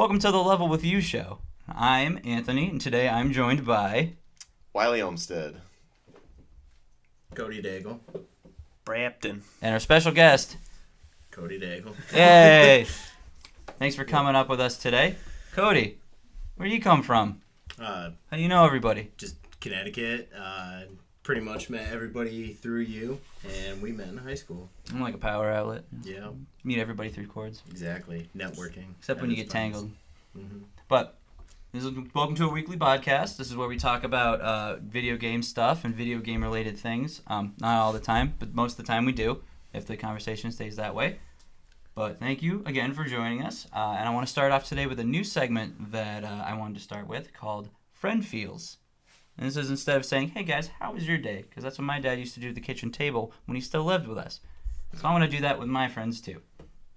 Welcome to the Level With You show. I'm Anthony, and today I'm joined by... Wiley Olmsted. Cody Daigle. Brampton. And our special guest... Cody Daigle. Yay! Thanks for coming up with us today. Cody, where do you come from? How do you know everybody? Just Connecticut. Pretty much met everybody through you, and we met in high school. I'm like a power outlet. Yeah. Meet everybody through chords. Exactly. Networking. Except when you get tangled. Mm-hmm. But, welcome to a weekly podcast. This is where we talk about video game stuff and video game related things. Not all the time, but most of the time we do, if the conversation stays that way. But thank you again for joining us. And I want to start off today with a new segment that I wanted to start with called Friend Feels. And this is instead of saying, hey guys, how was your day? Because that's what my dad used to do at the kitchen table when he still lived with us. So I want to do that with my friends too.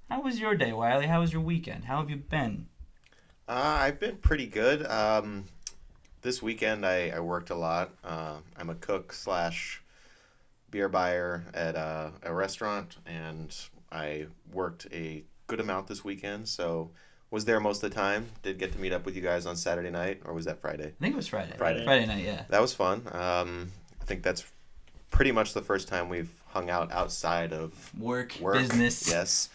How was your day, Wiley? How was your weekend? How have you been? I've been pretty good. This weekend I worked a lot. I'm a cook / beer buyer at a restaurant, and I worked a good amount this weekend, so was there most of the time. Did get to meet up with you guys on Saturday night, or was that Friday? I think it was Friday. Friday night, yeah. That was fun. I think that's pretty much the first time we've hung out outside of work. Business. Yes.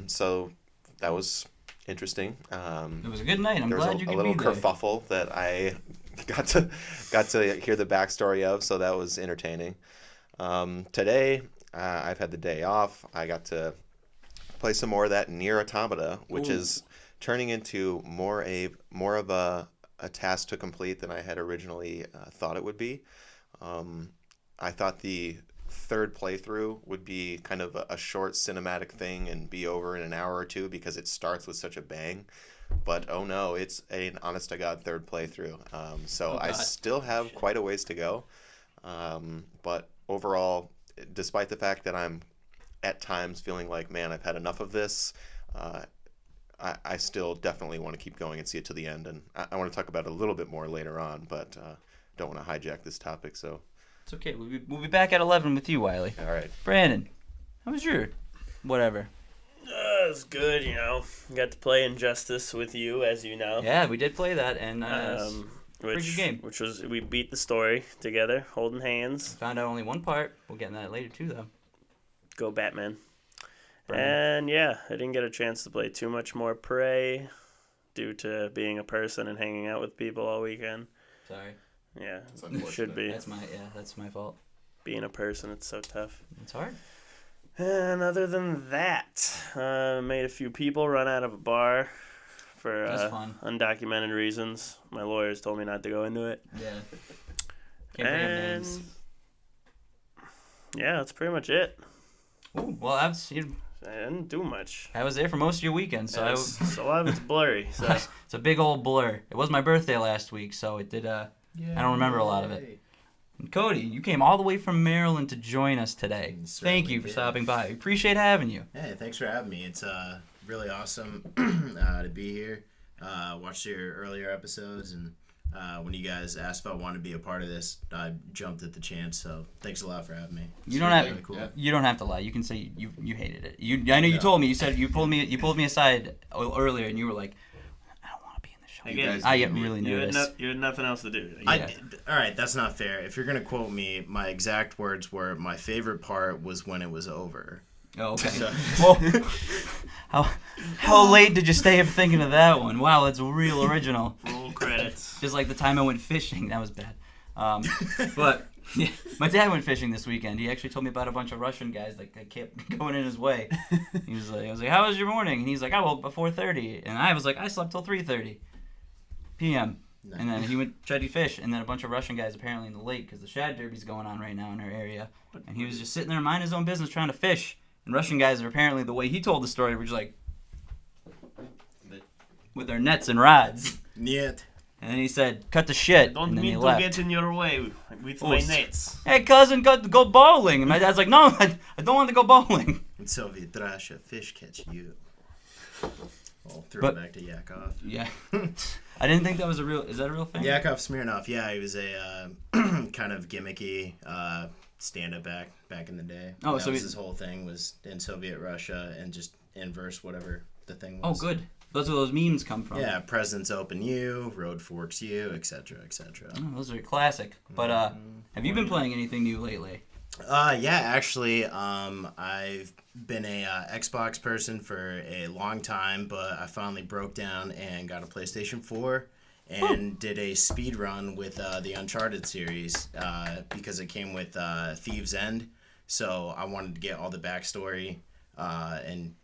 So that was interesting. It was a good night. I'm glad you could be there. A little kerfuffle that I got to hear the backstory of, so that was entertaining. Today, I've had the day off. I got to play some more of that Nier Automata, which is turning into more of a task to complete than I had originally thought it would be. I thought the third playthrough would be kind of a short cinematic thing and be over in an hour or two because it starts with such a bang. But oh no, it's an honest to God third playthrough. I still have quite a ways to go. But overall, despite the fact that I'm at times feeling like, man, I've had enough of this, I still definitely want to keep going and see it to the end. And I want to talk about it a little bit more later on, but don't want to hijack this topic. So it's okay. We'll be back at 11 with you, Wiley. All right. Brandon, how was your whatever? It was good, Got to play Injustice with you, as you know. Yeah, we did play that, and pretty good game. Which was, we beat the story together, holding hands. Found out only one part. We'll get into that later, too, though. Go Batman. Brandon. And, yeah, I didn't get a chance to play too much more Prey due to being a person and hanging out with people all weekend. Sorry. Yeah, it should be. That's my fault. Being a person, it's so tough. It's hard. And other than that, made a few people run out of a bar for undocumented reasons. My lawyers told me not to go into it. Yeah. Can't bring up names. Yeah, that's pretty much it. Ooh, well, I didn't do much. I was there for most of your weekend, so a lot of it's blurry. So it's a big old blur. It was my birthday last week, so it did. I don't remember a lot of it. And Cody, you came all the way from Maryland to join us today. Thank you for stopping by. We appreciate having you. Hey, thanks for having me. It's really awesome to be here. Watched your earlier episodes, and when you guys asked if I wanted to be a part of this, I jumped at the chance. So thanks a lot for having me. You don't have to lie. You can say you hated it. I know you told me. You said you pulled me aside earlier, and you were like, I don't want to be in the show. I get really nervous. You had nothing else to do. All right, that's not fair. If you're gonna quote me, my exact words were, "My favorite part was when it was over." Oh, okay. Well, how late did you stay up thinking of that one? Wow, that's real original. Roll credits. Just like the time I went fishing. That was bad. But yeah, my dad went fishing this weekend. He actually told me about a bunch of Russian guys that kept going in his way. I was like, how was your morning? And he's like, I woke up at 4:30. And I was like, I slept till 3:30 p.m. Nice. And then he went tried to fish, and then a bunch of Russian guys apparently in the lake, because the shad derby's going on right now in our area. And he was just sitting there minding his own business trying to fish. And Russian guys are apparently, the way he told the story, were just like, with their nets and rods. Niet. And then he said, cut the shit. Don't and then mean he to left. get in your way with my nets. Hey, cousin, go bowling. And my dad's like, no, I don't want to go bowling. And Soviet Russia, fish catch you. I'll throw it back to Yakov. Yeah. I didn't think that was is that a real thing? Yakov Smirnoff, yeah, he was a kind of gimmicky stand-up act back in the day. His whole thing was in Soviet Russia and just inverse whatever the thing was. Oh, good. That's where those memes come from. Yeah, Presidents Open U, Road Forks U, etc., etc. Oh, those are classic. But have you been playing anything new lately? Yeah, actually, I've been a Xbox person for a long time, but I finally broke down and got a PlayStation 4 and did a speed run with the Uncharted series because it came with Thieves' End. So I wanted to get all the backstory and,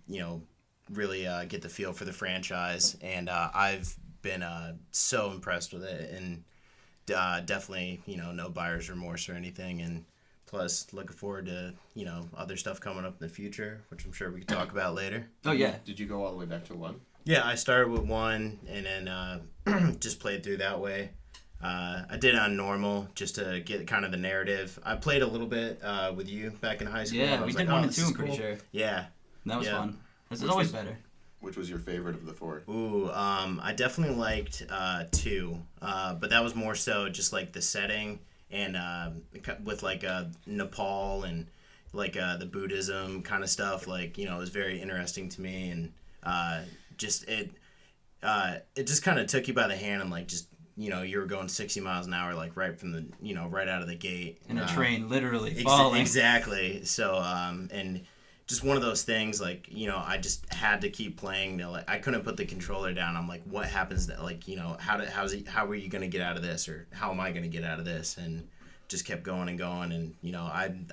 really get the feel for the franchise. And I've been so impressed with it, and definitely, no buyer's remorse or anything. And plus, looking forward to, other stuff coming up in the future, which I'm sure we can talk about later. Oh, yeah. Did you go all the way back to 1? Yeah, I started with 1 and then just played through that way. I did it on normal just to get kind of the narrative. I played a little bit with you back in high school. Yeah, we did 1 and 2, I'm pretty sure. Yeah. That was fun. It's always better. Which was your favorite of the 4? Ooh, I definitely liked 2, but that was more so just like the setting and with like Nepal and like the Buddhism kind of stuff. Like, it was very interesting to me, and it just kind of took you by the hand and like just you were going 60 miles an hour like right from the right out of the gate in a train literally falling. Exactly. So and just one of those things like I just had to keep playing. Like I couldn't put the controller down. I'm like, what happens that like how are you gonna get out of this, or how am I gonna get out of this? And just kept going and going, and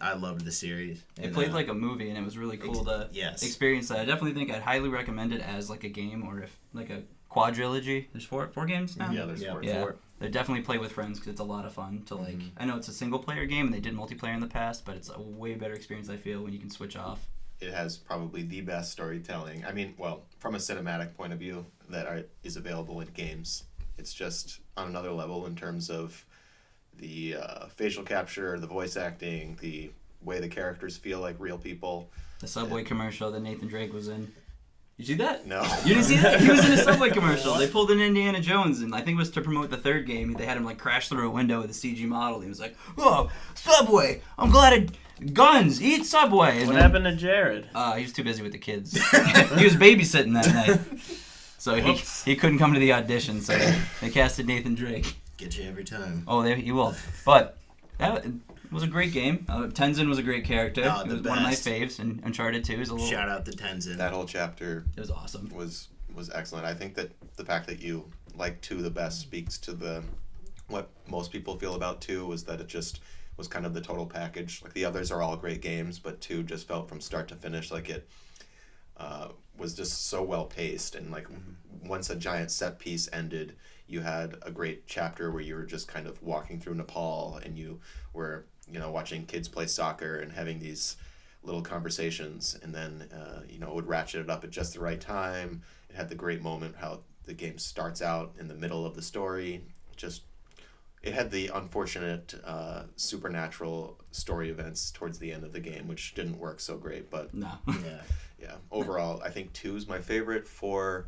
I loved the series. It played like a movie, and it was really cool to experience that. I definitely think I'd highly recommend it as like a game, or if like a quadrilogy. There's four games now. Yeah, there's 4. Yeah, they definitely play with friends because it's a lot of fun to like. Mm-hmm. I know it's a single player game, and they did multiplayer in the past, but it's a way better experience I feel when you can switch off. It has probably the best storytelling. I mean, well, from a cinematic point of view, that is available in games. It's just on another level in terms of the facial capture, the voice acting, the way the characters feel like real people. The Subway commercial that Nathan Drake was in. You see that? No. You didn't see that? He was in a Subway commercial. They pulled in Indiana Jones, and I think it was to promote the 3rd game. They had him like crash through a window with a CG model. He was like, "Oh, Subway! I'm glad guns eat Subway." And what happened to Jared? He was too busy with the kids. He was babysitting that night, so he couldn't come to the audition. So they casted Nathan Drake. Get you every time. Oh, he will. But that was a great game. Tenzin was a great character. He was one of my faves, and Uncharted 2 is a little... Shout out to Tenzin. That whole chapter... It was awesome. Was excellent. I think that the fact that you like 2 the best speaks to what most people feel about 2 was that it just was kind of the total package. Like the others are all great games, but 2 just felt from start to finish like it was just so well paced, and like once a giant set piece ended, you had a great chapter where you were just kind of walking through Nepal, and you were watching kids play soccer and having these little conversations, and then it would ratchet it up at just the right time. It had the great moment how the game starts out in the middle of the story. It had the unfortunate supernatural story events towards the end of the game, which didn't work so great. But no. Yeah. Overall, I think 2 is my favorite. 4,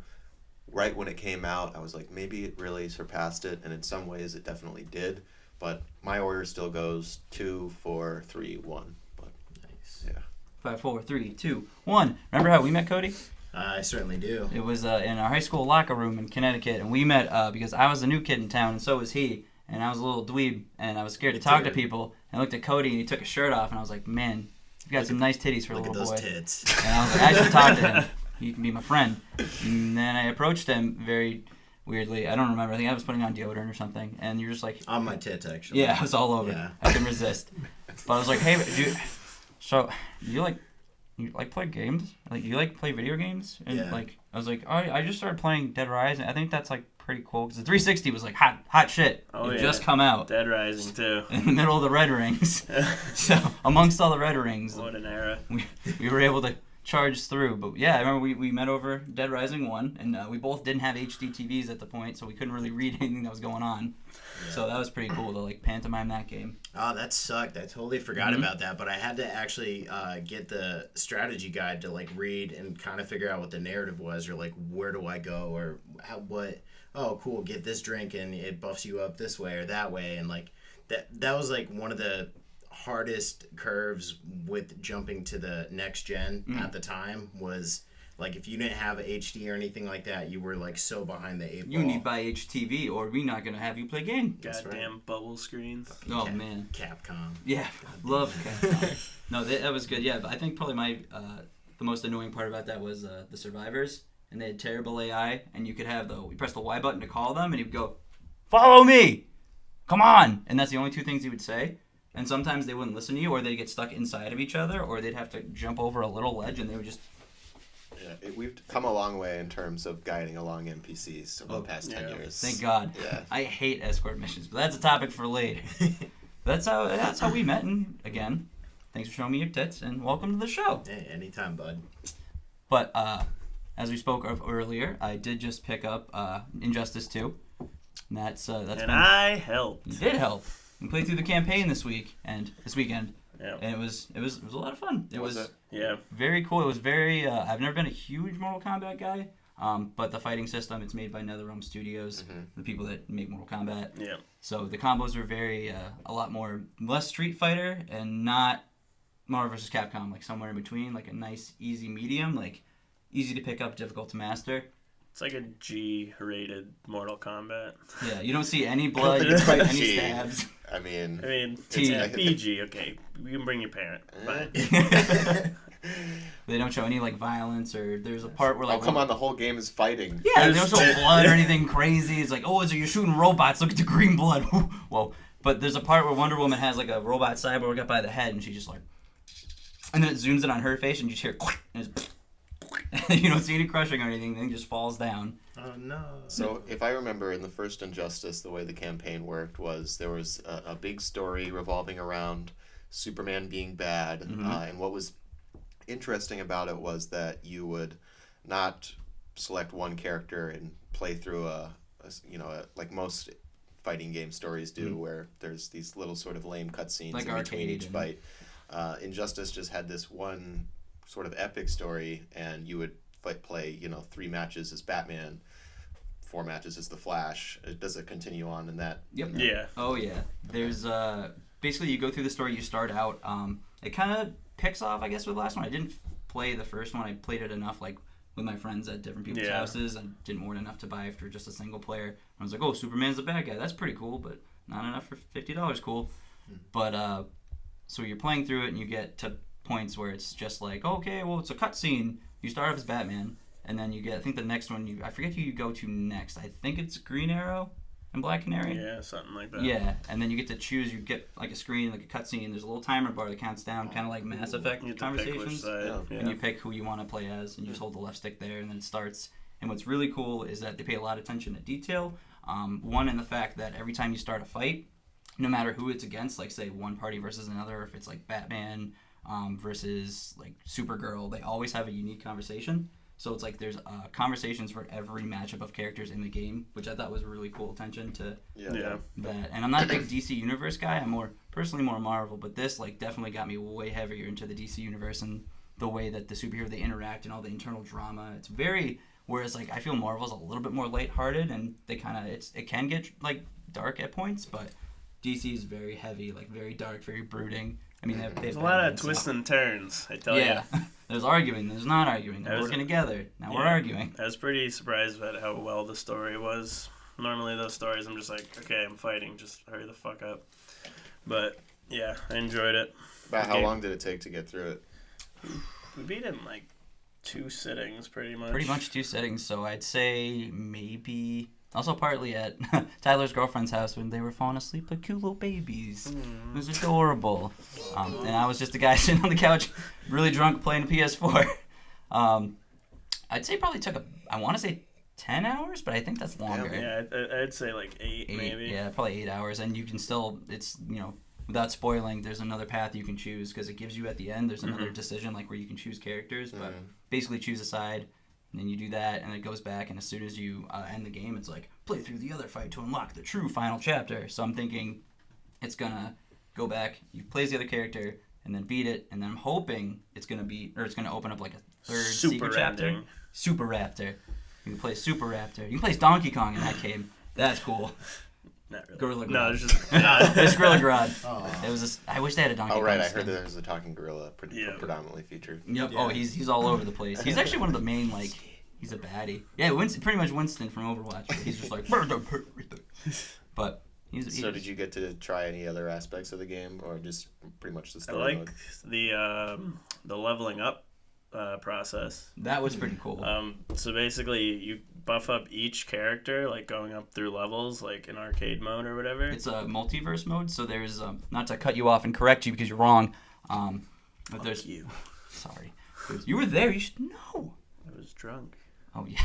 right when it came out, I was like, maybe it really surpassed it, and in some ways it definitely did. But my order still goes 2, 4, 3, 1. But nice. Yeah. 5, 4, 3, 2, 1. Remember how we met, Cody? I certainly do. It was in our high school locker room in Connecticut, and we met because I was a new kid in town, and so was he. And I was a little dweeb, and I was scared to talk to people. And I looked at Cody, and he took his shirt off, and I was like, man, you've got some nice titties for a little boy. Look at those tits. And I was like, I should talk to him. He can be my friend. And then I approached him very weirdly. I don't remember. I think I was putting on deodorant or something. And you're just like... On my tits, actually. Yeah, I was all over. Yeah. I couldn't resist. But I was like, hey, do you like play games? Like, do you like play video games? And I was like, oh, I just started playing Dead Rising. I think that's like pretty cool because the 360 was like hot shit. Oh, it just come out. Dead Rising too. In the middle of the Red Rings. So amongst all the Red Rings, what an era. We were able to charge through. But yeah, I remember we met over Dead Rising 1, and we both didn't have HD TVs at the point, so we couldn't really read anything that was going on. Yeah. So that was pretty cool to like pantomime that game. Oh, that sucked. I totally forgot about that, but I had to actually get the strategy guide to like read and kind of figure out what the narrative was, or like where do I go, or what. Oh, cool, get this drink and it buffs you up this way or that way, and like that was like one of the hardest curves with jumping to the next gen at the time was like if you didn't have a HD or anything like that, you were like so behind the 8 ball. You need to buy HTV, or we're not gonna have you play game. Goddamn bubble screens. Oh man, Capcom. yeah, love Capcom. No, that was good. Yeah, but I think probably my the most annoying part about that was the survivors, and they had terrible AI, and you could have you press the Y button to call them, and he'd go, "Follow me, come on," and that's the only two things he would say. And sometimes they wouldn't listen to you, or they'd get stuck inside of each other, or they'd have to jump over a little ledge, and they would just. Yeah, we've come a long way in terms of guiding along NPCs over the past 10 years. Thank God. Yeah. I hate escort missions, but that's a topic for later. That's how we met, and again, thanks for showing me your tits, and welcome to the show. Hey, anytime, bud. But as we spoke of earlier, I did just pick up Injustice 2. And that's I helped. You did help. We played through the campaign this weekend, Yeah. and it was a lot of fun. It was Yeah. very cool. It was very. I've never been a huge Mortal Kombat guy, but the fighting system, it's made by NetherRealm Studios, the people that make Mortal Kombat. Yeah. So the combos were very a lot less Street Fighter and not Marvel vs. Capcom, like somewhere in between, like a nice easy medium, like easy to pick up, difficult to master. It's like a G-rated Mortal Kombat. Yeah, you don't see any blood, think it's quite any G. stabs. I mean, It's PG. Okay, you can bring your parent. Fine. They don't show any like violence, or there's a part where like come on, the whole game is fighting. yeah, they don't show blood or anything crazy. It's like, oh, you're shooting robots. Look at the green blood. Whoa. But there's a part where Wonder Woman has like a robot cyborg up by the head, and she just like, and then it zooms in on her face, and you just hear, and it's, you don't see any crushing or anything. Then it just falls down. Oh no. So if I remember in the first Injustice, the way the campaign worked was there was a big story revolving around Superman being bad, and what was interesting about it was that you would not select one character and play through like most fighting game stories do, where there's these little sort of lame cutscenes Like in between each arcade, fight. Injustice just had this one sort of epic story, and you would play 3 matches as Batman, 4 matches as the Flash. Does it continue on in that? Yep. Yeah. Oh yeah. There's basically you go through the story. You start out. It kind of picks off, I guess, with the last one. I didn't play the first one. I played it enough, like with my friends at different people's houses. I didn't want enough to buy for just a single player. I was like, oh, Superman's the bad guy. That's pretty cool, but not enough for $50. Cool. But so you're playing through it, and you get to points where it's just like, okay, well, it's a cutscene. You start off as Batman, and then you get, I think the next one, I forget who you go to next. I think it's Green Arrow and Black Canary. Yeah, something like that. Yeah, and then you get to choose. You get like a screen, like a cutscene. There's a little timer bar that counts down, kind of like Mass Effect You have to pick which conversations. side. Yeah. And you pick who you want to play as, and you just hold the left stick there, and then it starts. And what's really cool is that they pay a lot of attention to detail. One, in the fact that every time you start a fight, no matter who it's against, like say one party versus another, if it's like Batman versus like Supergirl, they always have a unique conversation. So it's like there's conversations for every matchup of characters in the game, which I thought was a really cool attention to that. And I'm not a big DC Universe guy. I'm personally more Marvel, but this like definitely got me way heavier into the DC Universe and the way that the superhero they interact and all the internal drama. It's very, whereas like I feel Marvel's a little bit more lighthearted, and they kind of it can get like dark at points, but DC is very heavy, like very dark, very brooding. I mean, there's a lot of twists and turns, I tell you. Yeah. There's arguing, there's not arguing. They're working together. Now we're arguing. I was pretty surprised at how well the story was. Normally those stories, I'm just like, okay, I'm fighting, just hurry the fuck up. But, yeah, I enjoyed it. About how long did it take to get through it? We beat it in, like, 2 sittings, pretty much. Pretty much 2 sittings, so I'd say maybe... Also partly at Tyler's girlfriend's house when they were falling asleep like cute little babies. It was adorable. And I was just a guy sitting on the couch, really drunk, playing a PS4. I'd say probably took I want to say 10 hours, but I think that's longer. Yeah, I'd say like 8 maybe. Yeah, probably 8 hours. And you can still, it's, without spoiling, there's another path you can choose because it gives you at the end, there's another decision like where you can choose characters, but basically choose a side. And then you do that, and it goes back, and as soon as you end the game, it's like, play through the other fight to unlock the true final chapter. So I'm thinking it's going to go back, you play as the other character, and then beat it, and then I'm hoping it's going to open up like a third secret chapter. Super Raptor. You can play Super Raptor. You can play Donkey Kong in that game. That's cool. Not really. Gorilla Grodd. No, it's just It's Gorilla Grodd. Oh. It was. I wish they had a Donkey Oh Kong. right, I skin. heard that there's a talking gorilla predominantly featured. Yep. Yeah. Oh, he's all over the place. He's actually one of the main he's a baddie. Yeah, pretty much Winston from Overwatch. He's just like. But So did you get to try any other aspects of the game, or just pretty much the I story like mode? the leveling up process. That was pretty cool. So basically, you buff up each character, like going up through levels, like in arcade mode or whatever. It's a multiverse mode, so there's not to cut you off and correct you because you're wrong. But there's you. Sorry, you were there. You should know. I was drunk. Oh yeah,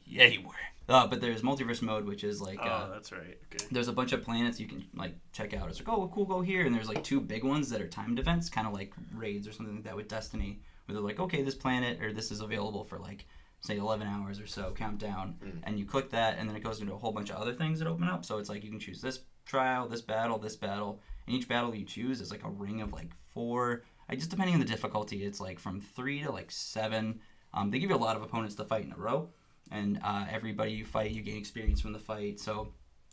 yeah you were. But there's multiverse mode, which is like that's right. Okay. there's a bunch of planets you can like check out. It's like, oh cool, go here, and there's like 2 big ones that are timed events, kind of like raids or something like that with Destiny, where they're like, okay, this planet or this is available for like say 11 hours or so, countdown, and you click that, and then it goes into a whole bunch of other things that open up. So it's like you can choose this trial, this battle, and each battle you choose is like a ring of like 4. Just depending on the difficulty, it's like from 3 to like 7. They give you a lot of opponents to fight in a row. And everybody you fight, you gain experience from the fight. So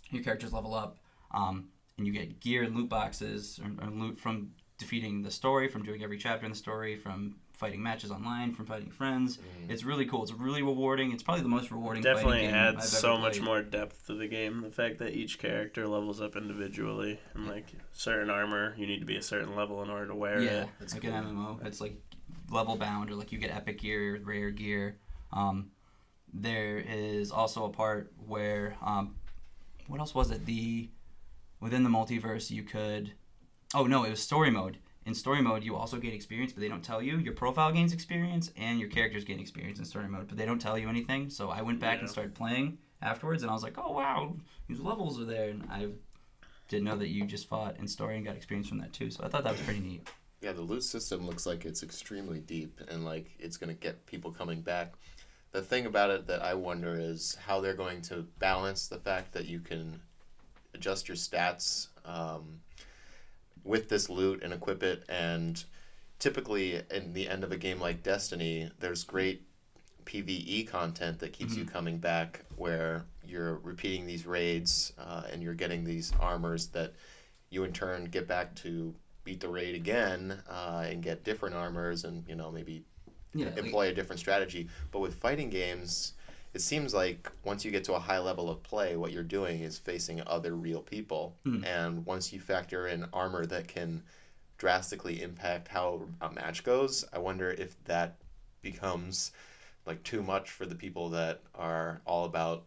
your characters level up, and you get gear and loot boxes, or loot from defeating the story, from doing every chapter in the story, from fighting matches online, from fighting friends. It's really cool. It's really rewarding. It's probably the most rewarding Definitely fighting game adds I've so ever much played. more depth to the game. The fact that each character levels up individually, and like certain armor, you need to be a certain level in order to wear Yeah, it. it's like an MMO. It's like level bound, or like you get epic gear, rare gear. There is also a part where, what else was it? Within the multiverse, you could. Oh no, it was story mode. In story mode, you also gain experience, but they don't tell you. Your profile gains experience, and your characters gain experience in story mode, but they don't tell you anything. So I went back and started playing afterwards, and I was like, oh wow, these levels are there, and I didn't know that you just fought in story and got experience from that too. So I thought that was pretty neat. Yeah, the loot system looks like it's extremely deep, and like it's going to get people coming back. The thing about it that I wonder is how they're going to balance the fact that you can adjust your stats with this loot and equip it. And typically in the end of a game like Destiny, there's great PvE content that keeps you coming back, where you're repeating these raids and you're getting these armors that you in turn get back to beat the raid again and get different armors and, maybe employ a different strategy. But with fighting games, it seems like once you get to a high level of play, what you're doing is facing other real people. And once you factor in armor that can drastically impact how a match goes, I wonder if that becomes like too much for the people that are all about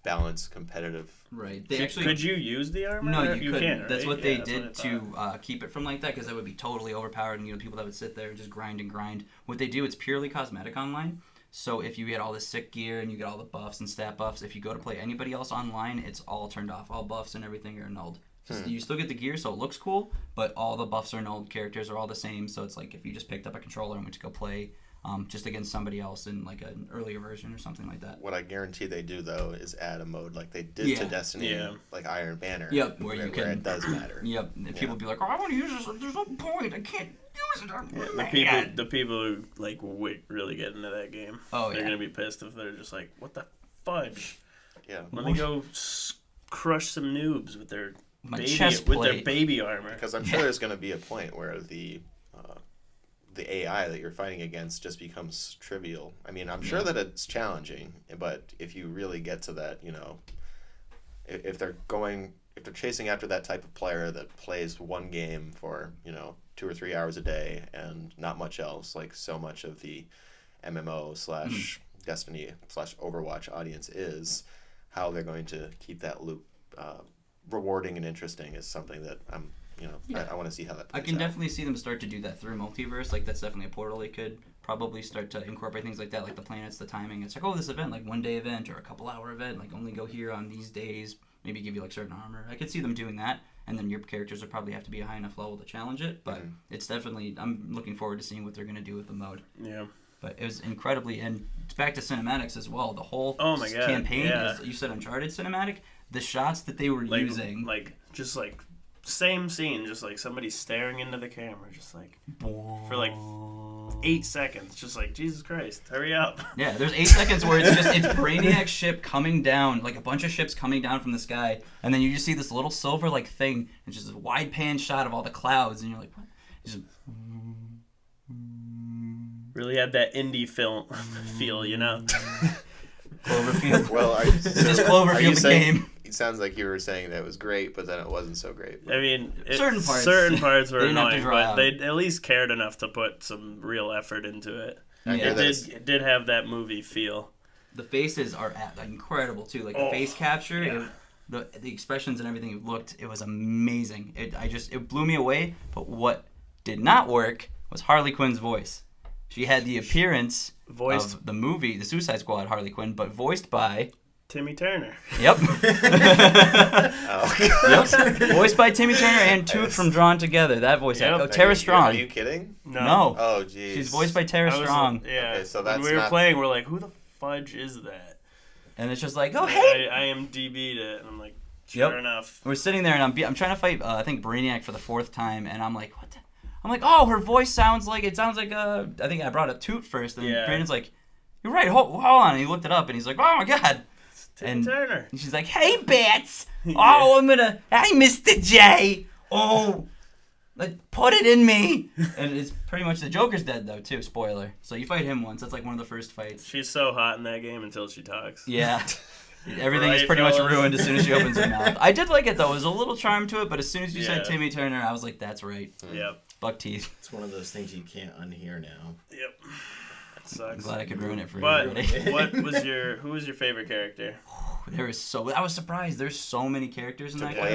balanced competitive. Right. Could you use the armor? No, you couldn't. can't, right? That's what they that's did what I thought. to keep it from like that, because that would be totally overpowered, and people that would sit there and just grind and grind. What they do, it's purely cosmetic online. So if you get all this sick gear and you get all the buffs and stat buffs, if you go to play anybody else online, it's all turned off. All buffs and everything are annulled. You still get the gear, so it looks cool, but all the buffs are annulled. Characters are all the same, so it's like if you just picked up a controller and went to go play just against somebody else in like an earlier version or something like that. What I guarantee they do though is add a mode like they did to Destiny, like Iron Banner. Yep, where it does matter. Yep, people be like, oh, I want to use this. There's no point. I can't use it. The people who like really get into that game, they're gonna be pissed if they're just like, what the fudge? Yeah. Let me go crush some noobs with their baby armor. Because I'm sure there's going to be a point where the AI that you're fighting against just becomes trivial. I mean, I'm sure that it's challenging, but if you really get to that, if they're chasing after that type of player that plays one game for 2 or 3 hours a day and not much else, like so much of the MMO / Destiny / Overwatch audience is, how they're going to keep that loop rewarding and interesting is something that I'm I want to see how that plays I can out. definitely see them start to do that through multiverse. Like that's definitely a portal they could probably start to incorporate things like that, like the planets, the timing. It's like, oh, this event, like 1 day event or a couple hour event, like only go here on these days. Maybe give you like certain armor. I could see them doing that, and then your characters would probably have to be a high enough level to challenge it. But it's definitely, I'm looking forward to seeing what they're gonna do with the mode. Yeah. But it was incredibly, and it's back to cinematics as well. The whole campaign is, you said Uncharted cinematic. The shots that they were using, just same scene, just like somebody staring into the camera, just like for like 8 seconds. Just like, Jesus Christ, hurry up. Yeah, there's 8 seconds where it's Brainiac's ship coming down, like a bunch of ships coming down from the sky, and then you just see this little silver like thing, and just a wide pan shot of all the clouds, and you're like, what? It's just... Really had that indie film feel, you know? Cloverfield. Well, This is Cloverfield the game. It sounds like you were saying that it was great, but then it wasn't so great. I mean, Certain parts were they didn't have to annoying, draw but out. they at least cared enough to put some real effort into it. Yeah. It did have that movie feel. The faces are incredible too. Like the face capture, the expressions and everything it was amazing. It blew me away. But what did not work was Harley Quinn's voice. She had the appearance of the movie, the Suicide Squad Harley Quinn, but voiced by Timmy Turner. Yep. Yep. Voiced by Timmy Turner and Toot from Drawn Together. That voice. Yep. Oh, Tara Strong. Are you kidding? No. Oh, jeez. She's voiced by Tara Strong. Yeah. Okay, so that's when we were not... playing, we're like, who the fudge is that? And it's just like, oh, hey. I IMDb'd it, and I'm like, sure enough. We're sitting there, and I'm trying to fight, I think, Brainiac for the 4th time, and I'm like, what the... I'm like, oh, her voice sounds like I think I brought up Toot first, and Brandon's like, you're right, hold on. And he looked it up, and he's like, oh, my God. Tim Turner. And she's like, hey, Bats. Oh, hey, Mr. J. Oh, put it in me. And it's pretty much the Joker's dead, though, too. Spoiler. So you fight him once. That's like one of the first fights. She's so hot in that game until she talks. Yeah. Everything is pretty much ruined as soon as she opens her mouth. I did like it, though. There's a little charm to it, but as soon as you said Timmy Turner, I was like, that's right. Yep. Buck teeth. It's one of those things you can't unhear now. Yep. That sucks. I'm glad I could ruin it for everybody. everybody. Who was your favorite character? I was surprised. There's so many characters in that game.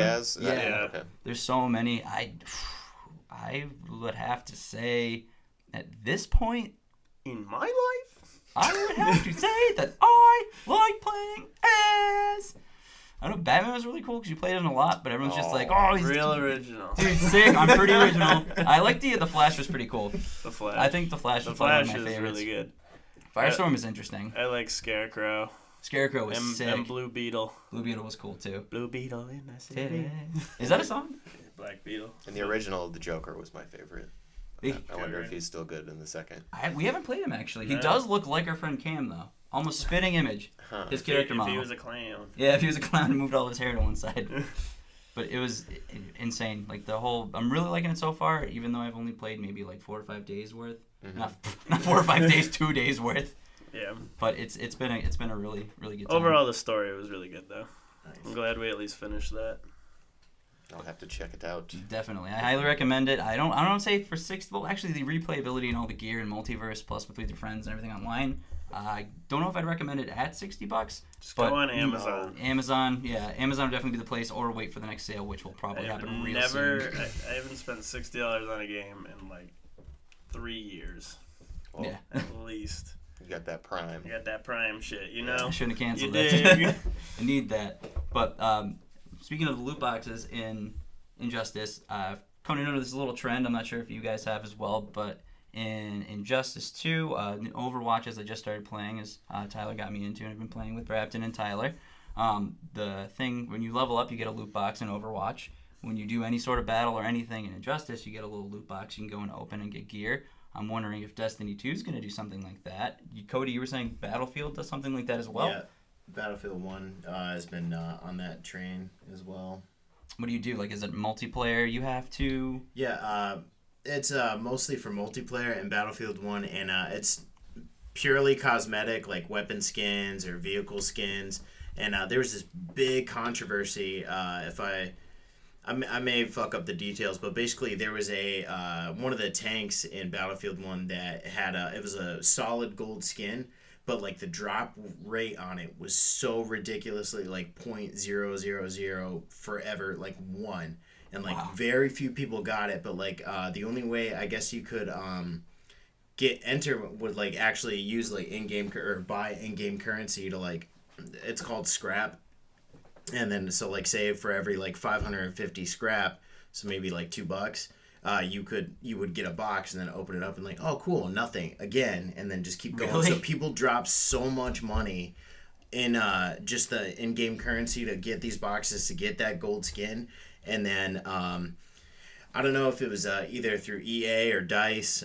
Yeah. Okay. There's so many. I would have to say, at this point in my life, I would have to say that I like playing as. I don't know, Batman was really cool because you played him a lot, but everyone's just like, oh, he's real original. Dude, sick. I'm pretty original. I like the Flash was pretty cool. The Flash. I think the Flash was one of my favorites. Really good. Firestorm is interesting. I like Scarecrow. Scarecrow was sick. And Blue Beetle. Blue Beetle was cool too. Blue Beetle in the city. Is that a song? Black Beetle. And the original, the Joker, was my favorite. I wonder if he's still good in the second. We haven't played him actually. He does look like our friend Cam though. Almost spitting image. His character model. If he was a clown. Yeah, if he was a clown and moved all his hair to one side. But it was insane. Like I'm really liking it so far, even though I've only played maybe like 4 or 5 days worth. Mm-hmm. Not 4 or 5 days, 2 days worth. Yeah. But it's been a really really good time. Overall, the story was really good though. Nice. I'm glad we at least finished that. I'll have to check it out. Definitely, I highly recommend it. I don't say for well, actually the replayability and all the gear and multiverse plus with your friends and everything online. I don't know if I'd recommend it at $60. Just go on Amazon. Amazon would definitely be the place, or wait for the next sale, which will probably happen real soon. I haven't spent $60 on a game in like 3 years. Well, yeah, at least. You got that Prime. You got that Prime shit, you know? I shouldn't have canceled that. I need that. But speaking of the loot boxes in Injustice, Conan noticed this little trend. I'm not sure if you guys have as well, but in Injustice 2, Overwatch, as I just started playing, as Tyler got me into, and I've been playing with Brabton and Tyler. The thing, when you level up, you get a loot box in Overwatch. When you do any sort of battle or anything in Injustice, you get a little loot box you can go and open and get gear. I'm wondering if Destiny 2 is going to do something like that. Cody, you were saying Battlefield does something like that as well? Yeah, Battlefield 1 has been on that train as well. What do you do? Like, is it multiplayer you have to? Yeah, it's mostly for multiplayer in Battlefield 1, and it's purely cosmetic, like weapon skins or vehicle skins. And there was this big controversy, I may fuck up the details, but basically there was one of the tanks in Battlefield 1 that had it was a solid gold skin, but like the drop rate on it was so ridiculously like 0.000 forever, like 1. And like very few people got it, but like the only way I guess you could enter would like actually use like in-game or buy in-game currency to like, it's called scrap. And then so like say for every like 550 scrap, so maybe like $2, you would get a box and then open it up and like, oh cool, nothing again, and then just keep going. Really? So people drop so much money in just the in-game currency to get these boxes to get that gold skin. And then I don't know if it was either through EA or DICE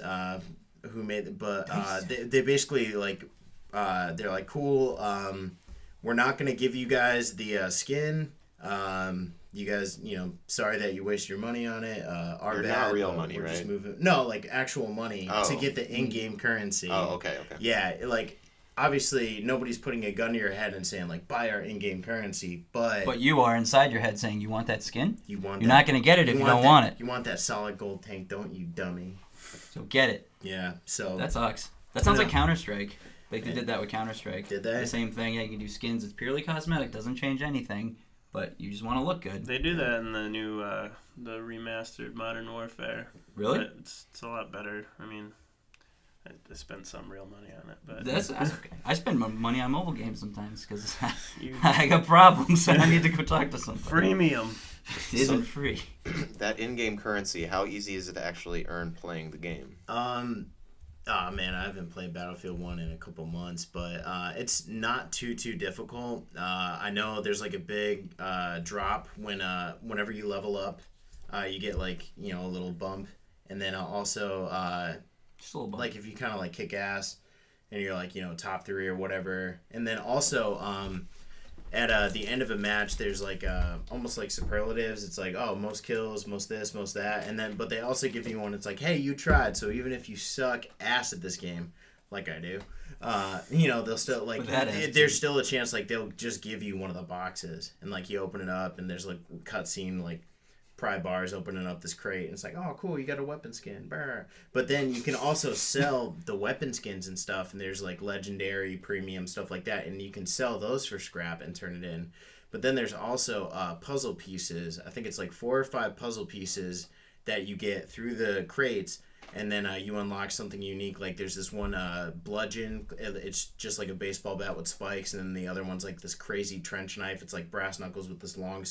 who made it, but they basically like they're like, cool. We're not gonna give you guys the skin. You guys, sorry that you wasted your money on it. Our You're bad. not real money, we're right? just moving. No, like actual money to get the in-game currency. Oh, okay. Yeah, like obviously nobody's putting a gun to your head and saying like buy our in-game currency, but you are inside your head saying you want that skin. You're not gonna get it if you don't want it. You want that solid gold tank, don't you, dummy? So get it. Yeah. So that sucks. That sounds like Counter-Strike. Like they did that with Counter-Strike. Did they? The same thing. Yeah, you can do skins. It's purely cosmetic. Doesn't change anything. But you just want to look good. They do that in the new, the remastered Modern Warfare. Really? But it's a lot better. I mean, I spent some real money on it, but that's okay. I spend money on mobile games sometimes because I got problems and I need to go talk to somebody. Freemium. It isn't free. That in-game currency, how easy is it to actually earn playing the game? Oh man, I haven't played Battlefield 1 in a couple months, but it's not too difficult. I know there's like a big drop whenever you level up, you get like a little bump, and then also just a little bump. Like if you kind of like kick ass, and you're like top 3 or whatever, and then also at the end of a match, there's like almost like superlatives. It's like, oh, most kills, most this, most that, and then but they also give you one. It's like, hey, you tried. So even if you suck ass at this game, like I do, they'll still like there's still a chance like they'll just give you one of the boxes, and like you open it up, and there's like cutscene like pry bars opening up this crate, and it's like, oh cool, you got a weapon skin. Brr. But then you can also sell the weapon skins and stuff, and there's like legendary premium stuff like that, and you can sell those for scrap and turn it in. But then there's also puzzle pieces. I think it's like 4 or 5 puzzle pieces that you get through the crates, and then you unlock something unique. Like there's this one bludgeon, it's just like a baseball bat with spikes, and then the other one's like this crazy trench knife. It's like brass knuckles with this long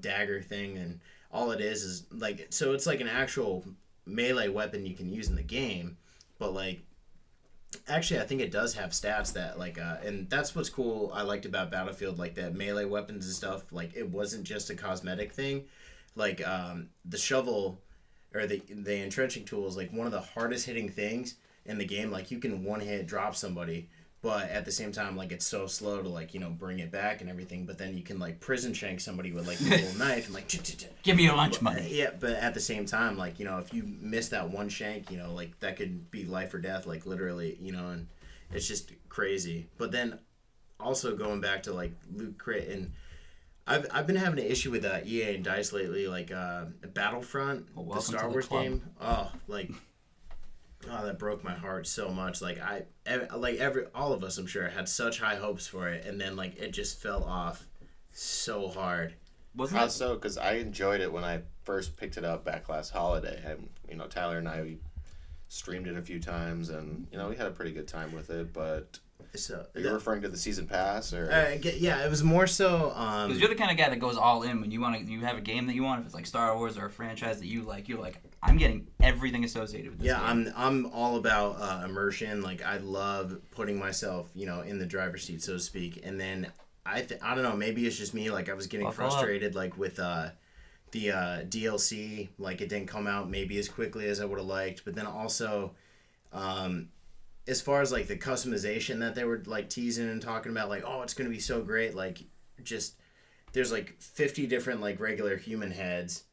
dagger thing, and all it is like, so it's like an actual melee weapon you can use in the game, but like actually I think it does have stats that like and that's what's cool I liked about Battlefield, like that melee weapons and stuff, like it wasn't just a cosmetic thing. Like the shovel or the entrenching tool is like one of the hardest hitting things in the game. Like you can one hit drop somebody, but at the same time, like it's so slow to like bring it back and everything. But then you can like prison shank somebody with like a little knife and like give me your lunch money. Yeah, but at the same time, like if you miss that one shank, like that could be life or death, like literally, and it's just crazy. But then also going back to like loot crate, and I've been having an issue with EA and DICE lately, like Battlefront, the Star Wars game. Oh, like. Oh, that broke my heart so much. Like all of us, I'm sure, had such high hopes for it, and then like it just fell off so hard. How so? Because I enjoyed it when I first picked it up back last holiday. Tyler and I, we streamed it a few times, and we had a pretty good time with it. But so you're referring to the season pass, or yeah, it was more so because you're the kind of guy that goes all in when you have a game that you want. If it's like Star Wars or a franchise that you like, you're like, I'm getting everything associated with this game. I'm all about immersion. Like I love putting myself in the driver's seat, so to speak. And then I don't know, maybe it's just me. Like I was getting frustrated like with the DLC. Like it didn't come out maybe as quickly as I would have liked. But then also as far as like the customization that they were like teasing and talking about, like, oh, it's gonna be so great, like just there's like 50 different like regular human heads,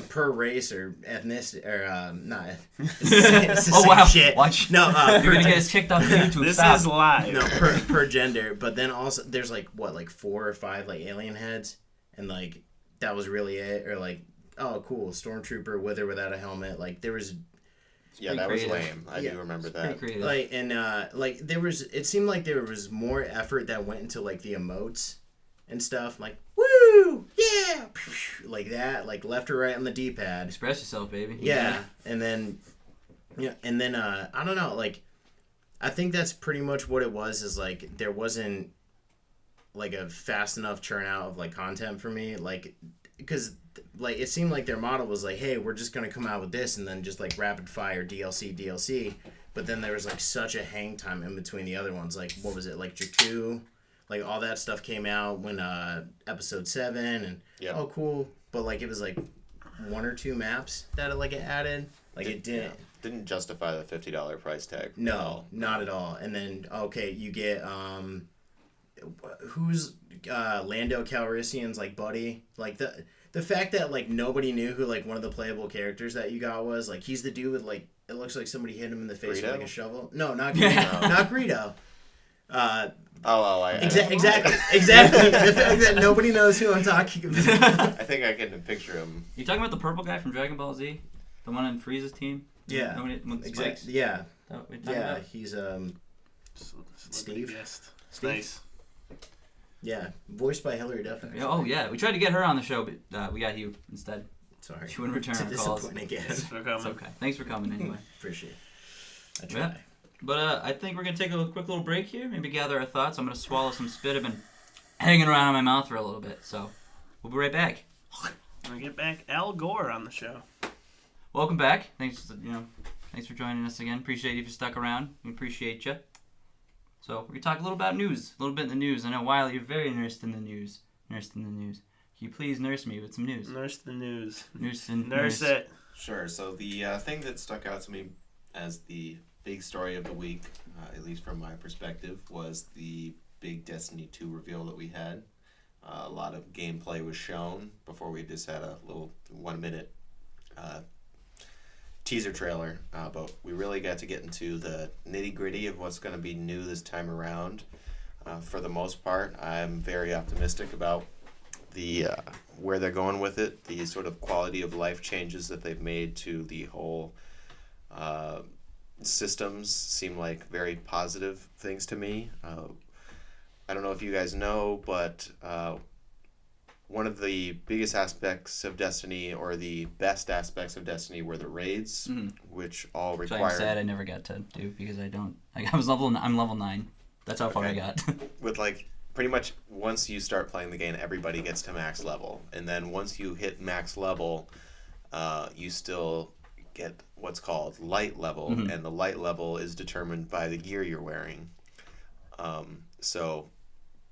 per race or ethnicity or not. It's the oh same wow! Shit. Watch. No, you're gonna get us kicked off YouTube. This Stop. is live. No, per gender, but then also there's like 4 or 5 like alien heads, and like that was really it. Or like, oh cool, stormtrooper with or without a helmet. Like there was. Yeah, that was lame. I do remember that. Like and like there was, it seemed like there was more effort that went into like the emotes and stuff. Like woo, yeah, like that, like left or right on the D-pad. Express yourself, baby. Yeah, and then I don't know. Like I think that's pretty much what it was. Is like there wasn't like a fast enough churn out of like content for me. Like because. Like it seemed like their model was like, hey, we're just gonna come out with this and then just like rapid fire DLC, but then there was like such a hang time in between the other ones. Like what was it, like Jakku, like all that stuff came out when episode 7 and oh cool, but like it was like 1 or 2 maps that it added. Like it didn't. didn't justify the $50 price tag. No, not at all. And then you get who's Lando Calrissian's like buddy, like the fact that like nobody knew who like one of the playable characters that you got was, like, he's the dude with like, it looks like somebody hit him in the face Greedo? with like a shovel. No, not Greedo. Not Greedo. Exactly. The fact that nobody knows who I'm talking about. I think I can picture him. You talking about the purple guy from Dragon Ball Z, the one on Frieza's team? Yeah. Exactly. Yeah. Yeah. He's Steve. Steve. Nice. Yeah, voiced by Hillary Duff. Actually. Oh yeah, we tried to get her on the show, but we got you instead. Sorry. She wouldn't return our calls. Thanks for coming. It's okay. Thanks for coming anyway. Appreciate it. I try. Yeah. But I think we're going to take a quick little break here, maybe gather our thoughts. I'm going to swallow some spit. I've been hanging around in my mouth for a little bit, so we'll be right back. We'll get back Al Gore on the show. Welcome back. Thanks for joining us again. Appreciate you if you stuck around. We appreciate you. So we're going to talk a little about news, a little bit in the news. I know, Wiley, you're very nursed in the news. Can you please nurse me with some news? Nurse the news. Nurse it. Sure. So the thing that stuck out to me as the big story of the week, at least from my perspective, was the big Destiny 2 reveal that we had. A lot of gameplay was shown before we just had a little 1-minute teaser trailer, but we really got to get into the nitty-gritty of what's going to be new this time around. For the most part, I'm very optimistic about the where they're going with it, the sort of quality of life changes that they've made to the whole systems seem like very positive things to me. I don't know if you guys know, but one of the biggest aspects of Destiny, or the best aspects of Destiny, were the raids, which all require. Which I'm sad I never got to do because I don't. I'm level 9. That's how far I got. With like pretty much once you start playing the game, everybody gets to max level, and then once you hit max level, you still get what's called light level, and the light level is determined by the gear you're wearing. So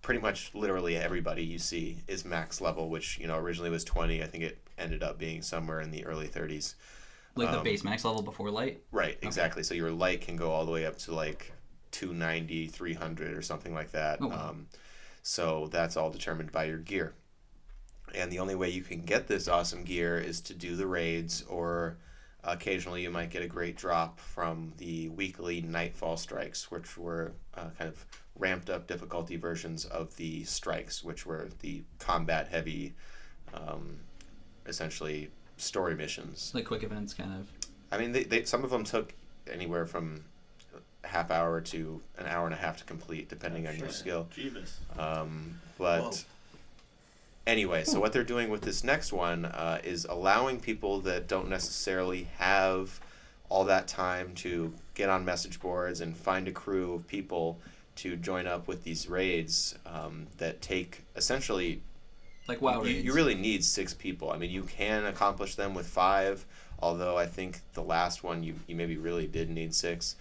pretty much literally everybody you see is max level, which originally was 20. I think it ended up being somewhere in the early 30s. Like the base max level before light? Right, exactly. Okay. So your light can go all the way up to like 290, 300 or something like that. Oh, wow. So that's all determined by your gear. And the only way you can get this awesome gear is to do the raids, or occasionally you might get a great drop from the weekly Nightfall strikes, which were kind of ramped up difficulty versions of the strikes, which were the combat heavy, essentially story missions. Like quick events, kind of. I mean, they some of them took anywhere from a half hour to an hour and a half to complete, depending on your skill. Jeebus. But Whoa. anyway, so what they're doing with this next one is allowing people that don't necessarily have all that time to get on message boards and find a crew of people to join up with these raids that take essentially. Like WoW raids. You really need 6 people. I mean, you can accomplish them with 5, although I think the last one you maybe really did need 6.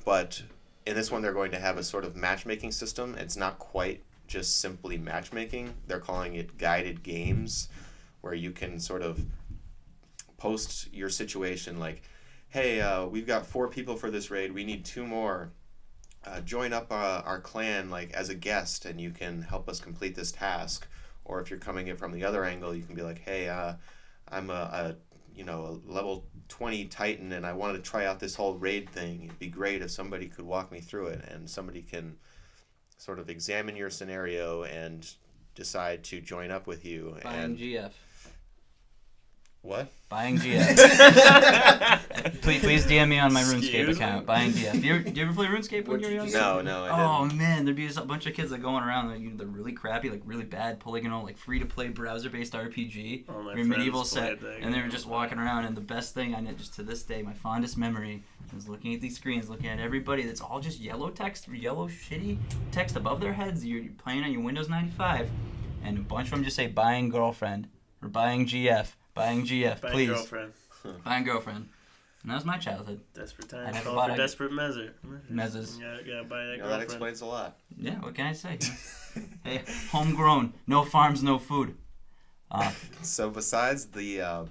But in this one, they're going to have a sort of matchmaking system. It's not quite just simply matchmaking. They're calling it guided games, where you can sort of post your situation like, hey, we've got 4 people for this raid. We need 2 more. Join up our clan like as a guest, and you can help us complete this task. Or if you're coming in from the other angle, you can be like, hey, I'm a level 20 Titan, and I wanted to try out this whole raid thing. It'd be great if somebody could walk me through it, and somebody can sort of examine your scenario and decide to join up with you. Buying GF. What? Buying GF. please DM me on my RuneScape account. Buying GF. Do you ever play RuneScape when you were young? No, I didn't. Oh man, there'd be a bunch of kids like going around like, they're really crappy, like really bad polygonal, like free-to-play browser-based RPG. Your medieval set, and they were just walking around. And the best thing I know, just to this day, my fondest memory is looking at these screens, looking at everybody that's all just yellow text, yellow shitty text above their heads. You're playing on your Windows 95, and a bunch of them just say "buying girlfriend" or "buying GF." Buying GF, buying please. Girlfriend. Buying girlfriend. And that was my childhood. Desperate times. I never Call bought for it. desperate measures. Mezzes. Yeah, buy that girlfriend. That explains a lot. Yeah, what can I say? Hey, homegrown. No farms, no food. So besides the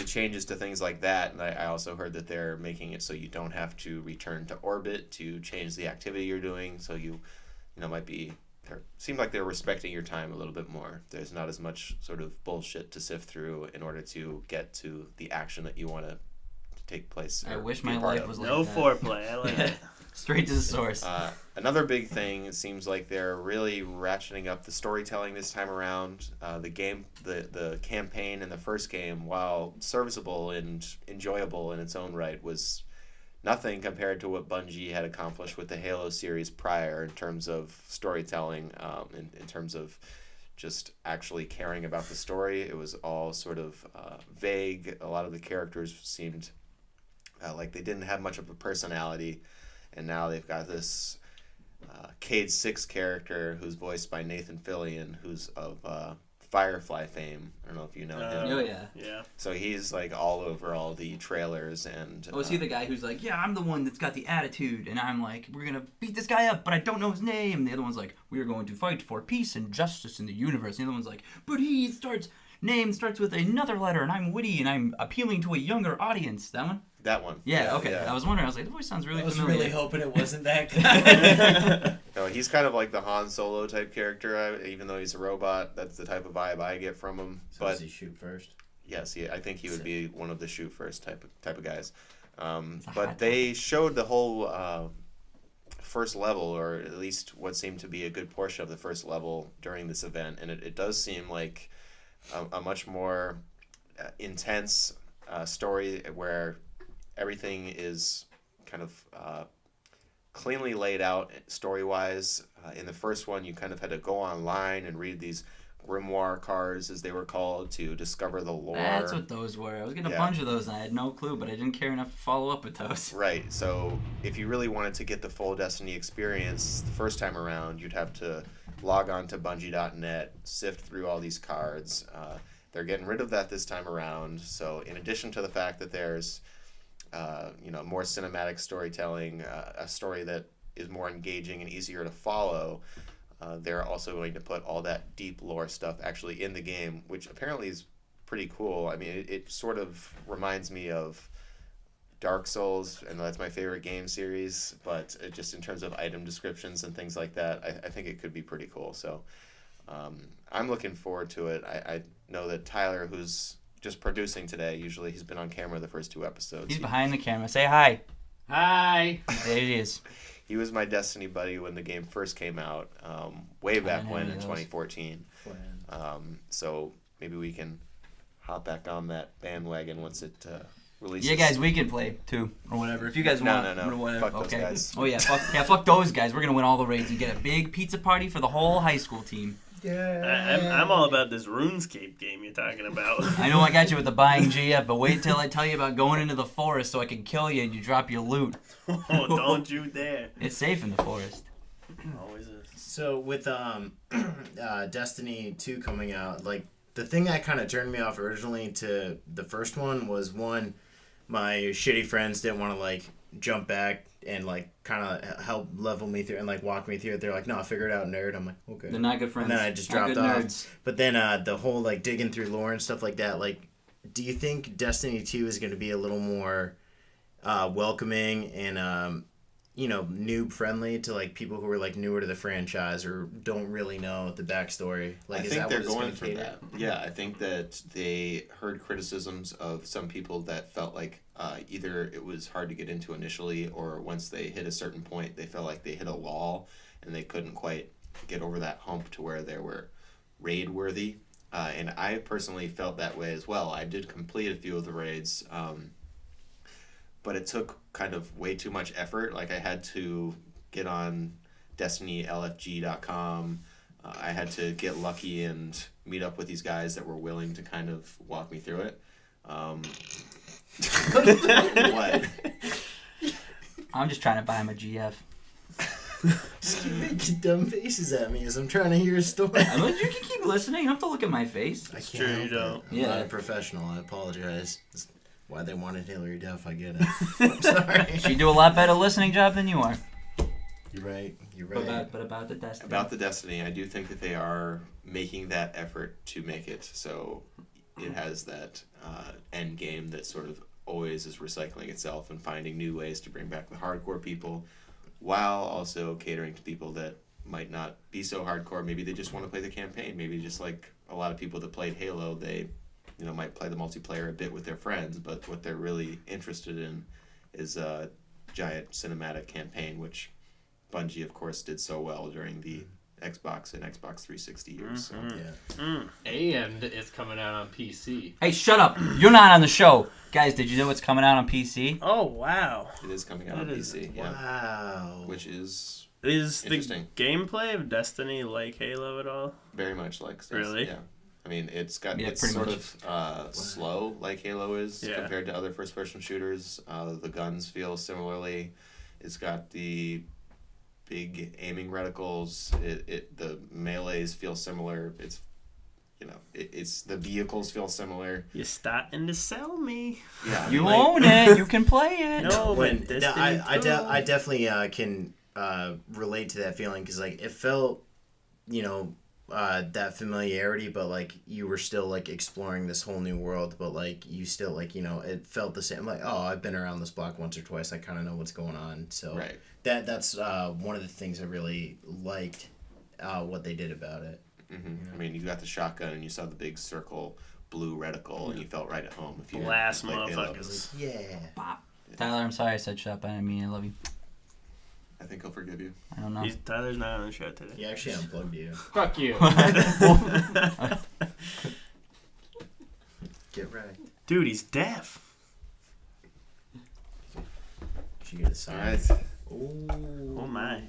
the changes to things like that, and I also heard that they're making it so you don't have to return to orbit to change the activity you're doing. So you might be. Seemed like they're respecting your time a little bit more. There's not as much sort of bullshit to sift through in order to get to the action that you want to take place. I wish my life was like no that. Foreplay. I like it. Straight to the source. Another big thing, it seems like they're really ratcheting up the storytelling this time around. The campaign in the first game, while serviceable and enjoyable in its own right, was nothing compared to what Bungie had accomplished with the Halo series prior in terms of storytelling, in terms of just actually caring about the story. It was all sort of vague. A lot of the characters seemed like they didn't have much of a personality, and now they've got this Cade 6 character who's voiced by Nathan Fillion, who's of Firefly fame. I don't know if you know him. Oh, yeah. Yeah. So he's like all over all the trailers and... Oh, is he the guy who's like, yeah, I'm the one that's got the attitude, and I'm like, we're going to beat this guy up, but I don't know his name. And the other one's like, we are going to fight for peace and justice in the universe. And the other one's like, but name starts with another letter, and I'm witty, and I'm appealing to a younger audience. That one? That one. Yeah, okay. Yeah. I was wondering, I was like, the voice sounds really familiar. I was really hoping it wasn't that guy. No, he's kind of like the Han Solo type character, even though he's a robot. That's the type of vibe I get from him. So does he shoot first? Yes, I think he would be one of the shoot first type of guys. But they showed the whole first level, or at least what seemed to be a good portion of the first level during this event, and it does seem like a much more intense story where everything is kind of cleanly laid out story-wise. In the first one, you kind of had to go online and read these grimoire cards, as they were called, to discover the lore. That's what those were. I was getting a bunch of those, and I had no clue, but I didn't care enough to follow up with those. Right. So if you really wanted to get the full Destiny experience the first time around, you'd have to log on to Bungie.net, sift through all these cards. They're getting rid of that this time around. So in addition to the fact that there's more cinematic storytelling, a story that is more engaging and easier to follow, they're also going to put all that deep lore stuff actually in the game, which apparently is pretty cool. I mean, it sort of reminds me of Dark Souls, and that's my favorite game series, but just in terms of item descriptions and things like that, I think it could be pretty cool. So I'm looking forward to it. I know that Tyler, who's just producing today, usually he's been on camera the first 2 episodes. He's behind the camera. Say hi. Hi. There he is. He was my Destiny buddy when the game first came out, way back when in 2014. So maybe we can hop back on that bandwagon once it releases. Yeah, guys, we can play too, or whatever. If you guys want. No. Whatever. Fuck those guys. Oh yeah, fuck those guys. We're gonna win all the raids and get a big pizza party for the whole high school team. Yeah. I'm all about this RuneScape game you're talking about. I know I got you with the buying GF, but wait till I tell you about going into the forest so I can kill you and you drop your loot. Oh, don't you dare. It's safe in the forest. Always is. So with Destiny 2 coming out, like the thing that kind of turned me off originally to the first one was, one, my shitty friends didn't want to like jump back and like kind of help level me through and like walk me through it. They're like, no, figure it out, nerd. I'm like, okay. They're not good friends. And then I just dropped off. But then the whole like digging through lore and stuff like that, like, do you think Destiny 2 is going to be a little more welcoming and noob friendly to like people who are like newer to the franchise or don't really know the backstory? Like, I think they're going for that. Yeah, I think that they heard criticisms of some people that felt like either it was hard to get into initially, or once they hit a certain point, they felt like they hit a wall and they couldn't quite get over that hump to where they were raid worthy. And I personally felt that way as well. I did complete a few of the raids, but it took kind of way too much effort. Like, I had to get on DestinyLFG.com. I had to get lucky and meet up with these guys that were willing to kind of walk me through it. What? I'm just trying to buy him a GF. Just keep making dumb faces at me as I'm trying to hear a story. You can keep listening. You don't have to look at my face. I True, you don't. I'm not a professional. I apologize. That's why they wanted Hillary Duff. I get it. I'm sorry. She'd do a lot better listening job than you are. You're right. You're right. But about the Destiny. About the Destiny, I do think that they are making that effort to make it so it has that end game that sort of always is recycling itself and finding new ways to bring back the hardcore people, while also catering to people that might not be so hardcore. Maybe they just want to play the campaign. Maybe just like a lot of people that played Halo, they might play the multiplayer a bit with their friends, but what they're really interested in is a giant cinematic campaign, which Bungie, of course, did so well during the Xbox and Xbox 360 years. So. And it's coming out on PC. Hey, shut up! You're not on the show, guys. Did you know it's coming out on PC? Oh wow! It is coming out on PC. Yeah. Wow. Which is the gameplay of Destiny like Halo at all? very much like. Really? Yeah. I mean, it's sort much. of slow like Halo is compared to other first-person shooters. The guns feel similarly. It's got the big aiming reticles. The melees feel similar. It's it's the vehicles feel similar. You're starting to sell me. Yeah, you own it. You can play it. No, I definitely can relate to that feeling because like it felt, that familiarity, but like you were still like exploring this whole new world, but like you still like it felt the same. Like, oh, I've been around this block once or twice. I kind of know what's going on. So right. That's one of the things I really liked what they did about it. Mm-hmm. I mean, you got the shotgun and you saw the big circle blue reticle, and you felt right at home. If you blast played Halo. motherfuckers. Yeah. Bop. Tyler, I'm sorry I said shut up. I didn't mean I love you. I think he'll forgive you. I don't know. Tyler's not on the show today. He actually unplugged you. Fuck you. Get right. Dude, he's deaf. Did you get a sign? All right. Oh my.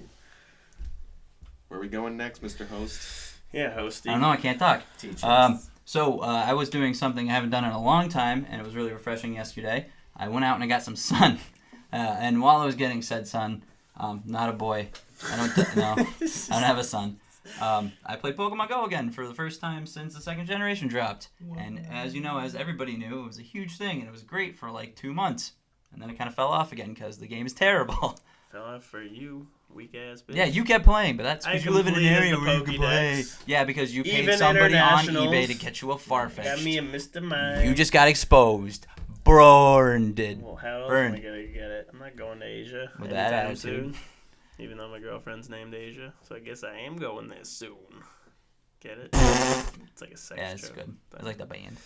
Where are we going next, Mr. Host? Yeah, hosty. I don't know. I can't talk. Teach us. So I was doing something I haven't done in a long time, and it was really refreshing yesterday. I went out and I got some sun. And while I was getting said sun, not a boy. I don't have a son. I played Pokemon Go again for the first time since the second generation dropped. Wow. And as you know, as everybody knew, it was a huge thing, and it was great for like 2 months. And then it kind of fell off again because the game is terrible. Fell off for you, weak ass bitch. Yeah, you kept playing, but that's because you live in an area where you can play. Yeah, because you paid somebody on eBay to get you a Farfetch. Got me a Mr. Mime. You just got exposed. Burned. Well, how else Burned. am I going to get it? I'm not going to Asia With that anytime attitude. soon. Even though my girlfriend's named Asia. So I guess I am going there soon. Get it? It's like a sex joke. Yeah, it's good. It's like the band.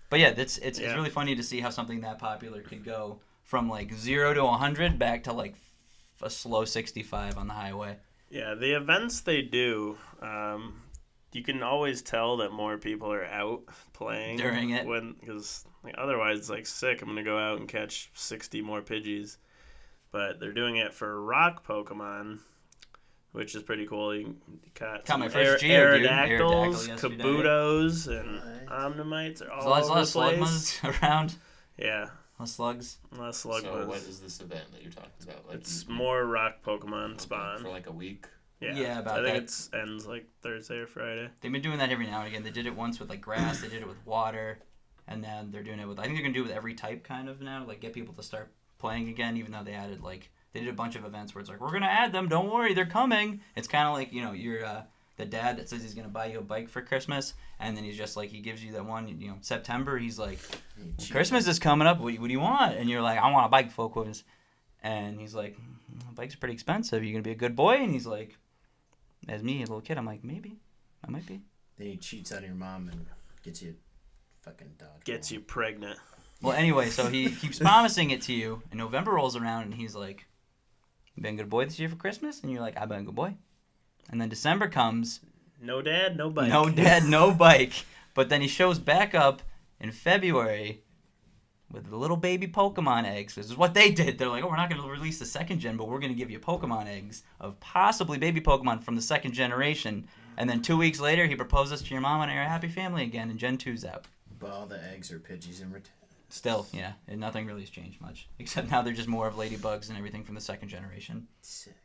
But yeah, it's really funny to see how something that popular could go from like 0 to 100 back to like a slow 65 on the highway. Yeah, the events they do, you can always tell that more people are out playing during it. Because otherwise it's like sick. I'm gonna go out and catch 60 more Pidgeys, but they're doing it for rock Pokemon, which is pretty cool. You caught my first Aerodactyls, yesterday. Kabutos, and Omnimites are all There's a lot over of the place. Slugmas around. Yeah. A lot of slugs. A lot of Slugmas. So what is this event that you're talking about? Like it's more rock Pokemon spawn. For like a week? Yeah, about I think that. it ends like Thursday or Friday. They've been doing that every now and again. They did it once with like grass. They did it with water. And then they're doing it with, I think they're going to do it with every type kind of now. Like get people to start playing again, even though they added like, they did a bunch of events where it's like, we're going to add them. Don't worry, they're coming. It's kind of like, you're the dad that says he's going to buy you a bike for Christmas. And then he's just like, he gives you that one, September. He's like, Christmas is coming up. What do you want? And you're like, I want a bike full quiz. And he's like, bikes are pretty expensive. You going to be a good boy? And he's like, as me, a little kid, I'm like, maybe. I might be. Then he cheats on your mom and gets you fucking dodge. Gets you pregnant. Well, anyway, so he keeps promising it to you, and November rolls around, and he's like, you been a good boy this year for Christmas? And you're like, I've been a good boy. And then December comes. No dad, no bike. No dad, no bike. But then he shows back up in February with the little baby Pokemon eggs. This is what they did. They're like, we're not going to release the second gen, but we're going to give you Pokemon eggs of possibly baby Pokemon from the second generation. And then 2 weeks later, he proposes to your mom and you're a happy family again, and Gen 2's out. But all the eggs are Pidgeys and return. Still, yeah. And nothing really has changed much. Except now they're just more of ladybugs and everything from the second generation. Sick.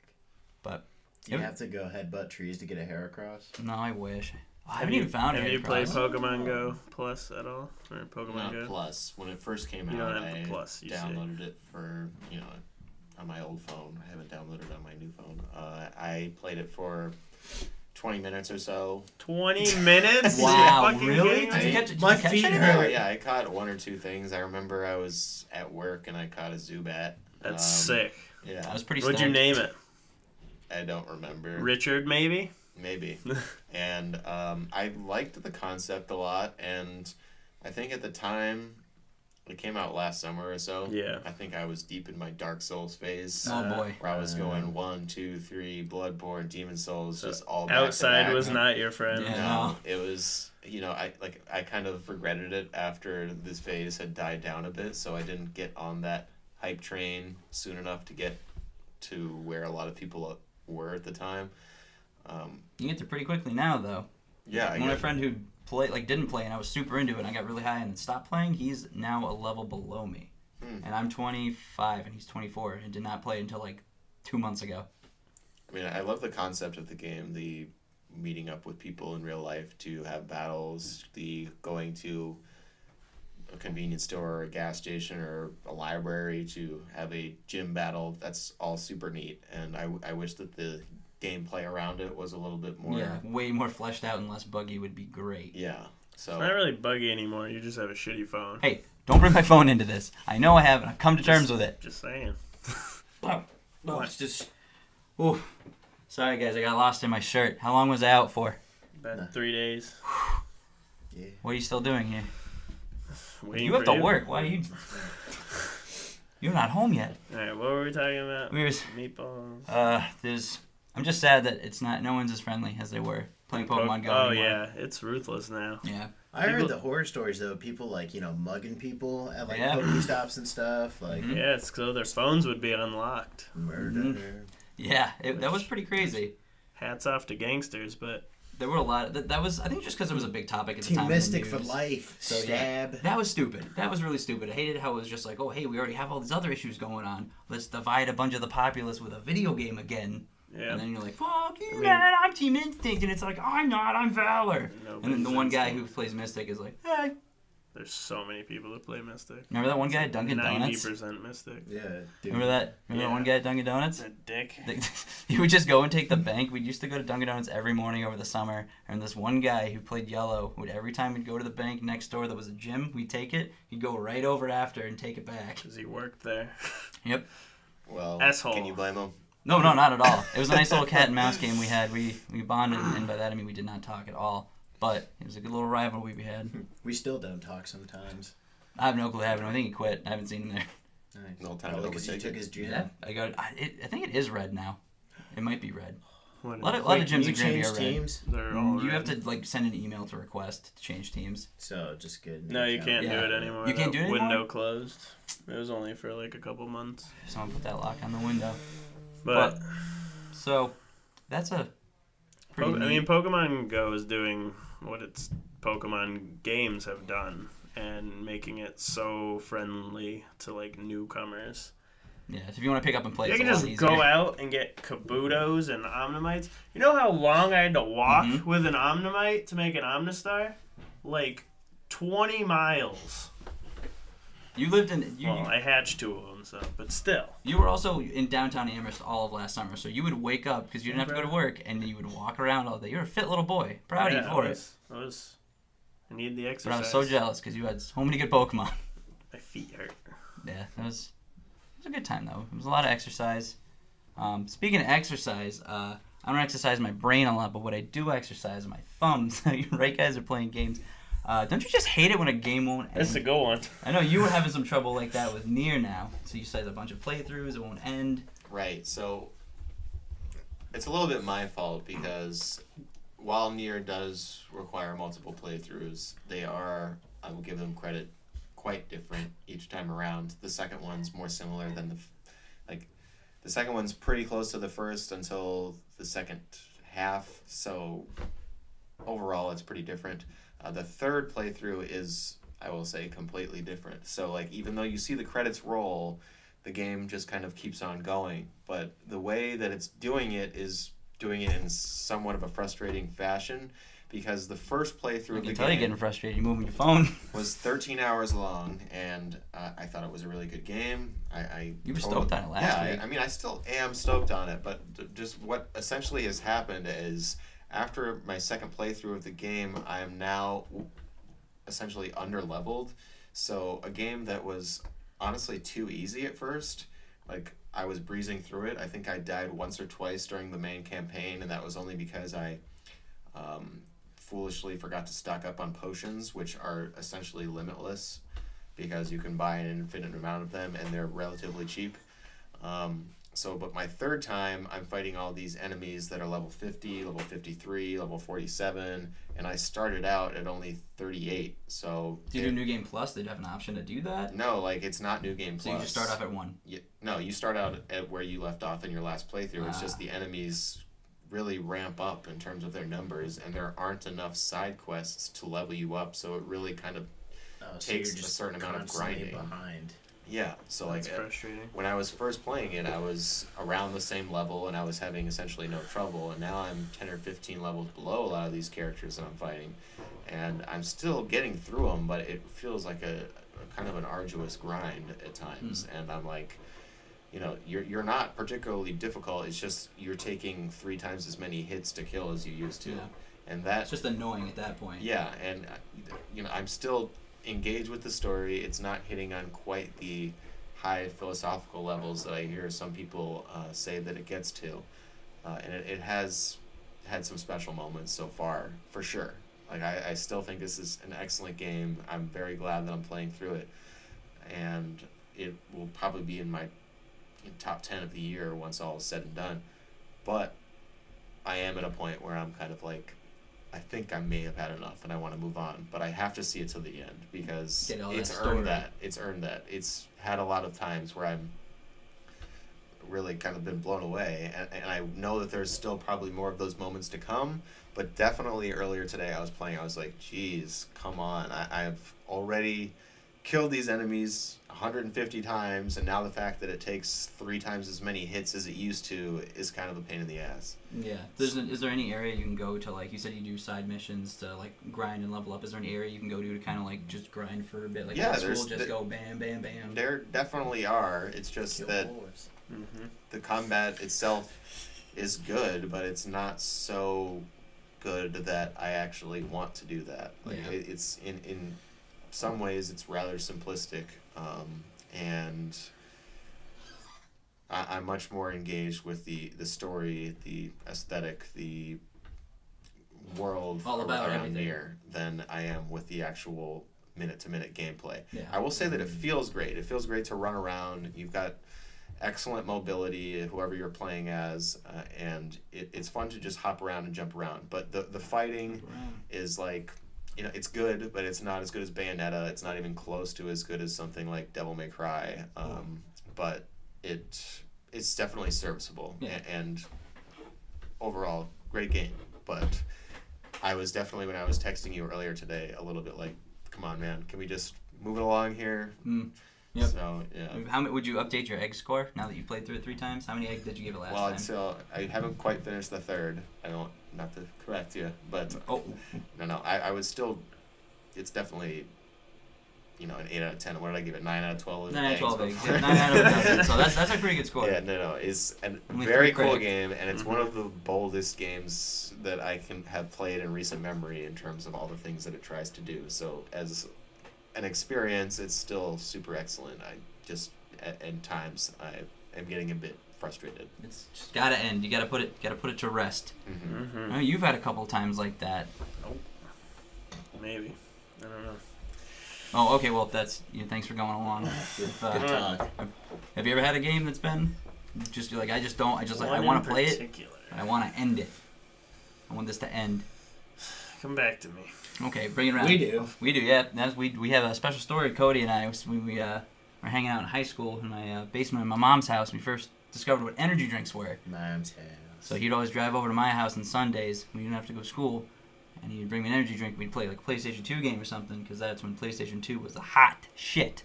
But do you have to go headbutt trees to get a hair across? No, I wish. I haven't even found it. Have you played Pokemon Go Plus at all? Or Pokemon Go? Plus. When it first came you out, don't have the I Plus, downloaded it for, on my old phone. I haven't downloaded it on my new phone. I played it for 20 minutes or so. 20 minutes? Wow, Are you fucking really? kidding Did you me? catch, did My you catch feet anything? hurt. Yeah, I caught one or two things. I remember I was at work and I caught a Zubat. That's sick. I Yeah, was pretty What'd you stoked. name it? I don't remember. Richard, maybe? Maybe. And I liked the concept a lot, and I think at the time, it came out last summer or so. Yeah. I think I was deep in my Dark Souls phase. Oh boy. Where I was going 1, 2, 3, Bloodborne, Demon Souls, just all back to Outside back. was not your friend. Yeah. No, it was, I kind of regretted it after this phase had died down a bit, so I didn't get on that hype train soon enough to get to where a lot of people were at the time. You get there pretty quickly now, though. Yeah, My friend who didn't play, and I was super into it, and I got really high and then stopped playing. He's now a level below me, and I'm 25 and he's 24, and did not play until like 2 months ago. I mean, I love the concept of the game, the meeting up with people in real life to have battles, the going to a convenience store or a gas station or a library to have a gym battle. That's all super neat, and I wish that the gameplay around it was a little bit more. Yeah, way more fleshed out and less buggy would be great. Yeah. So It's not really buggy anymore. You just have a shitty phone. Hey, don't bring my phone into this. I know I have, and I've come to terms with it. Just saying. Oh, it's just. Ooh. Sorry, guys, I got lost in my shirt. How long was I out for? About 3 days. Yeah. What are you still doing here? Waiting You have for to work. Why are you? You're not home yet. Alright, what were we talking about? We were. Meatballs. I'm just sad that it's not. No one's as friendly as they were playing Pokemon Go. Oh anymore. yeah, it's ruthless now. Yeah. I heard People- the horror stories though. People like mugging people at like Yeah. Pokestops and stuff. Like Mhm. Yeah, it's so their phones would be unlocked. murder. Yeah. That was pretty crazy. Hats off to gangsters, but There were a lot. That was. I think just because it was a big topic at the Team time. in the Mystic for news. life. So, yeah. Stab. That was stupid. That was really stupid. I hated how it was just like, oh, hey, we already have all these other issues going on. Let's divide a bunch of the populace with a video game again. yeah. And then you're like, fuck you, mean- man, I'm Team Instinct. And it's like, I'm not, I'm Valor. Nobody's And then the one guy instinct. who plays Mystic is like, hey. There's so many people that play Mystic. Remember that one guy at Dunkin' Donuts? 90% Mystic. Yeah. Dude. Remember that Yeah. one guy at Dunkin' Donuts? A dick. You would just go and take the bank. We used to go to Dunkin' Donuts every morning over the summer. And this one guy who played yellow would every time we'd go to the bank next door that was a gym, we'd take it. He'd go right over after and take it back. Because he worked there. Yep. Well, Asshole. can you blame him? No, not at all. It was a nice little cat and mouse game we had. We bonded, and by that I mean we did not talk at all. But it was a good little rivalry we had. We still don't talk sometimes. I have no clue what happened. I think he quit. I haven't seen him there. Nice. No time to Probably 'cause you overtake took it. his gym. Yeah, I think it is red now. It might be red. What A lot of Wait, gyms you in Granby change are red. teams, They're all You have red. to like send an email to request to change teams. so just good. No, you can't Yeah. do it anymore. You can't That do it anymore? Window closed. It was only for like a couple months. Someone put that lock on the window. But So that's a pretty I neat- mean, Pokemon Go is doing what its Pokemon games have done and making it so friendly to like newcomers. yeah. So if you want to pick up and play, You it's can a lot just easier. go out and get Kabutos and Omnimites. You know how long I had to walk Mhm. with an Omnimite to make an Omnistar? Like 20 miles. You lived in you. Well, I hatched 2 of them, so but still. You were also in downtown Amherst all of last summer, so you would wake up because you didn't have to go to work, and you would walk around all day. You're a fit little boy. Proud of you for it. I need the But exercise. I was so jealous because you had so many good Pokemon. My feet hurt. Yeah, it was a good time though. It was a lot of exercise. Speaking of exercise, I don't exercise my brain a lot, but what I do exercise are my thumbs. You right guys are playing games. Don't you just hate it when a game won't end? That's a good one. I know you were having some trouble like that with Nier now. So you said a bunch of playthroughs, it won't end. Right. So it's a little bit my fault because while Nier does require multiple playthroughs, they are, I will give them credit, quite different each time around. The second one's more similar than the second one's pretty close to the first until the second half. So overall, it's pretty different. The third playthrough is, I will say, completely different. So like even though you see the credits roll, the game just kind of keeps on going. But the way that it's doing it is doing it in somewhat of a frustrating fashion because the first playthrough I of the can tell you're game getting frustrated. You're moving your phone. was 13 hours long, and I thought it was a really good game. You were stoked on it last week. I mean, I still am stoked on it, but just what essentially has happened is after my second playthrough of the game, I am now essentially under-leveled. So a game that was honestly too easy at first, like I was breezing through it. I think I died once or twice during the main campaign, and that was only because I foolishly forgot to stock up on potions, which are essentially limitless because you can buy an infinite amount of them and they're relatively cheap. But my third time, I'm fighting all these enemies that are level 50, level 53, level 47, and I started out at only 38. So do you do New Game Plus? Did you have an option to do that? No, like it's not New Game Plus. So you just start off at 1? No, you start out at where you left off in your last playthrough. It's just the enemies really ramp up in terms of their numbers, and there aren't enough side quests to level you up, so it really kind of takes a certain amount of grinding. Behind. Yeah, so That's like frustrating. when I was first playing it, I was around the same level and I was having essentially no trouble, and now I'm 10 or 15 levels below a lot of these characters that I'm fighting, and I'm still getting through them, but it feels like a kind of an arduous grind at times, and I'm like, you know, you're not particularly difficult, it's just you're taking 3 times as many hits to kill as you used to, and that... It's just annoying at that point. Yeah, and you know, I'm still engaged with the story. It's not hitting on quite the high philosophical levels that I hear some people say that it gets to, and it has had some special moments so far, for sure. Like I still think this is an excellent game. I'm very glad that I'm playing through it, and it will probably be in my top 10 of the year once all is said and done. But I am at a point where I'm kind of like, I think I may have had enough and I want to move on, but I have to see it till the end because it's earned that. It's earned that. It's had a lot of times where I'm really kind of been blown away, and I know that there's still probably more of those moments to come, but definitely earlier today I was playing, I was like, geez, come on. I've already killed these enemies 150 times, and now the fact that it takes 3 times as many hits as it used to is kind of a pain in the ass. Yeah. Is there any area you can go to, like you said you do side missions to like grind and level up? Is there any area you can go to kind of like just grind for a bit? Like yeah, school, just go bam, bam, bam? There definitely are. It's just Kill that wars. the combat itself is good, but it's not so good that I actually want to do that. Like it's in some ways it's rather simplistic, and I'm much more engaged with the story, the aesthetic, the world all about around everything here than I am with the actual minute-to-minute gameplay. Yeah. I will say that it feels great. It feels great to run around. You've got excellent mobility, whoever you're playing as, and it's fun to just hop around and jump around. But the fighting is like, you know, it's good, but it's not as good as Bayonetta. It's not even close to as good as something like Devil May Cry. But it's definitely serviceable, and overall great game. But I was definitely, when I was texting you earlier today, a little bit like, come on, man, can we just move it along here? Yep. So yeah. How many would you update your egg score now that you played through it 3 times? How many eggs did you give it last time? Well, I haven't quite finished the third. I don't, not to correct you, but no, I would still. It's definitely, you know, an 8 out of 10. What did I give it? 9 out of 12. 9 out of 12 eggs. Yeah, 9 out of 10. So that's a pretty good score. Yeah, no, it's a Only very 3 cool credits. game, and it's one of the boldest games that I can have played in recent memory in terms of all the things that it tries to do. So as an experience, it's still super excellent. I just at times I am getting a bit frustrated. It's just gotta end. You gotta put it to rest. Mm-hmm. I mean, you've had a couple times like that. Maybe. I don't know. Oh, okay. Well, thanks for going along. Good talk. Have you ever had a game that's been just like I One want in to play it, particular. but I want to end it. I want this to end. Come back to me. Okay, bring it around. We do. We do, yeah. We have a special story. Cody and I, we were hanging out in high school in my basement of my mom's house. We first discovered what energy drinks were. Mom's house. So he'd always drive over to my house on Sundays when he didn't have to go to school, and he'd bring me an energy drink. We'd play like a PlayStation 2 game or something, because that's when PlayStation 2 was the hot shit.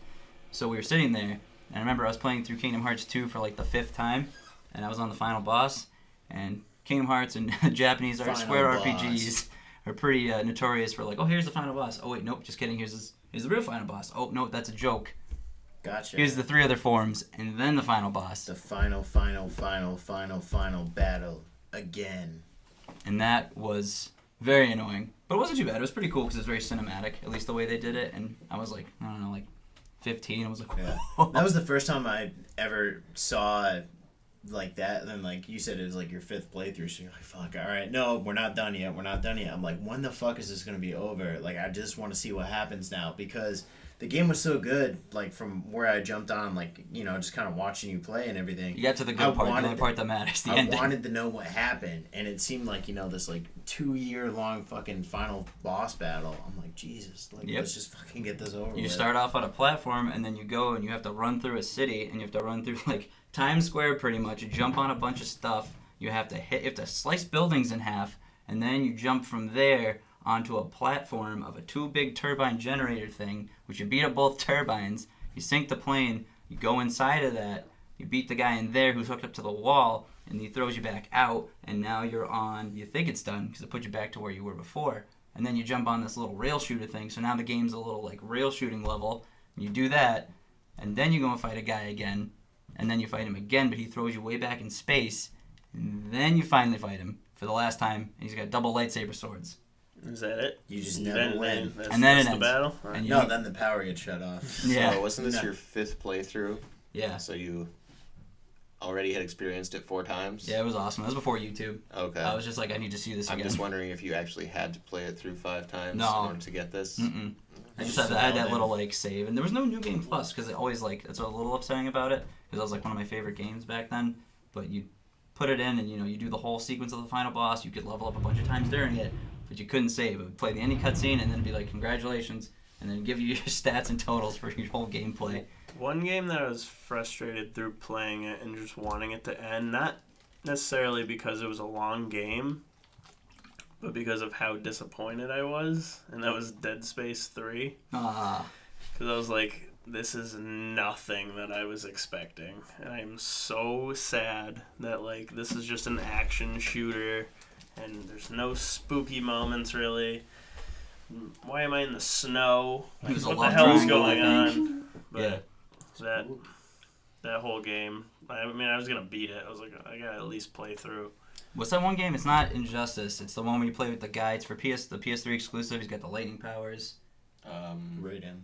So we were sitting there, and I remember I was playing through Kingdom Hearts 2 for like the 5th time, and I was on the final boss, and Kingdom Hearts and Japanese Square RPGs are pretty notorious for like, oh, here's the final boss. Oh, wait, nope, just kidding. Here's the real final boss. Oh, no, that's a joke. Gotcha. Here's the 3 other forms, and then the final boss. The final battle again. and that was very annoying. But it wasn't too bad. It was pretty cool because it was very cinematic, at least the way they did it. And I was like, I don't know, like 15. I was like, Yeah. That was the first time I ever saw like that. And then, like you said, it was like your 5th playthrough. So you're like, fuck, all right, no, we're not done yet. We're not done yet. I'm like, when the fuck is this going to be over? Like, I just want to see what happens now because the game was so good. Like, from where I jumped on, like, you know, just kind of watching you play and everything. You got to the good part, the only part that matters, the ending. I wanted to know what happened. And it seemed like, you know, this, like, 2-year-long fucking final boss battle. I'm like, Jesus, like, let's just fucking get this over with. You start off on a platform, and then you go and you have to run through a city, and you have to run through, like, Times Square pretty much. You jump on a bunch of stuff. You have to slice buildings in half, and then you jump from there onto a platform of a 2 big turbine generator thing, which you beat up both turbines. You sink the plane. You go inside of that. You beat the guy in there who's hooked up to the wall, and he throws you back out, and now you're on, you think it's done, because it put you back to where you were before. And then you jump on this little rail shooter thing, so now the game's a little, like, rail shooting level. And you do that, and then you go and fight a guy again, and then you fight him again, but he throws you way back in space, and then you finally fight him for the last time, and he's got double lightsaber swords. Is that it? You just never win. And then it ends. The battle? And no, then the power gets shut off. Yeah. So wasn't this your 5th playthrough? Yeah. So you already had experienced it 4 times? Yeah, it was awesome. That was before YouTube. Okay. I was just like, I need to see this again. I'm just wondering if you actually had to play it through 5 times in order to get this. Mm-mm. I had that little, like, save. And there was no New Game Plus, because it always, like, that's a little upsetting about it, because it was, like, one of my favorite games back then. But you put it in, and, you know, you do the whole sequence of the final boss. You could level up a bunch of times during it, but you couldn't save. It would play the ending cutscene, and then it'd be like, congratulations, and then give you your stats and totals for your whole gameplay. One game that I was frustrated through playing it and just wanting it to end, not necessarily because it was a long game, but because of how disappointed I was, and that was Dead Space 3. Ah. Because I was like, this is nothing that I was expecting, and I'm so sad that, like, this is just an action shooter, and there's no spooky moments, really. Why am I in the snow? Like, what the hell is going on? But that whole game, I mean, I was going to beat it. I was like, I got to at least play through. What's that one game? It's not Injustice. It's the one where you play with the guy. It's for the PS3 exclusive. He's got the lightning powers. Raiden.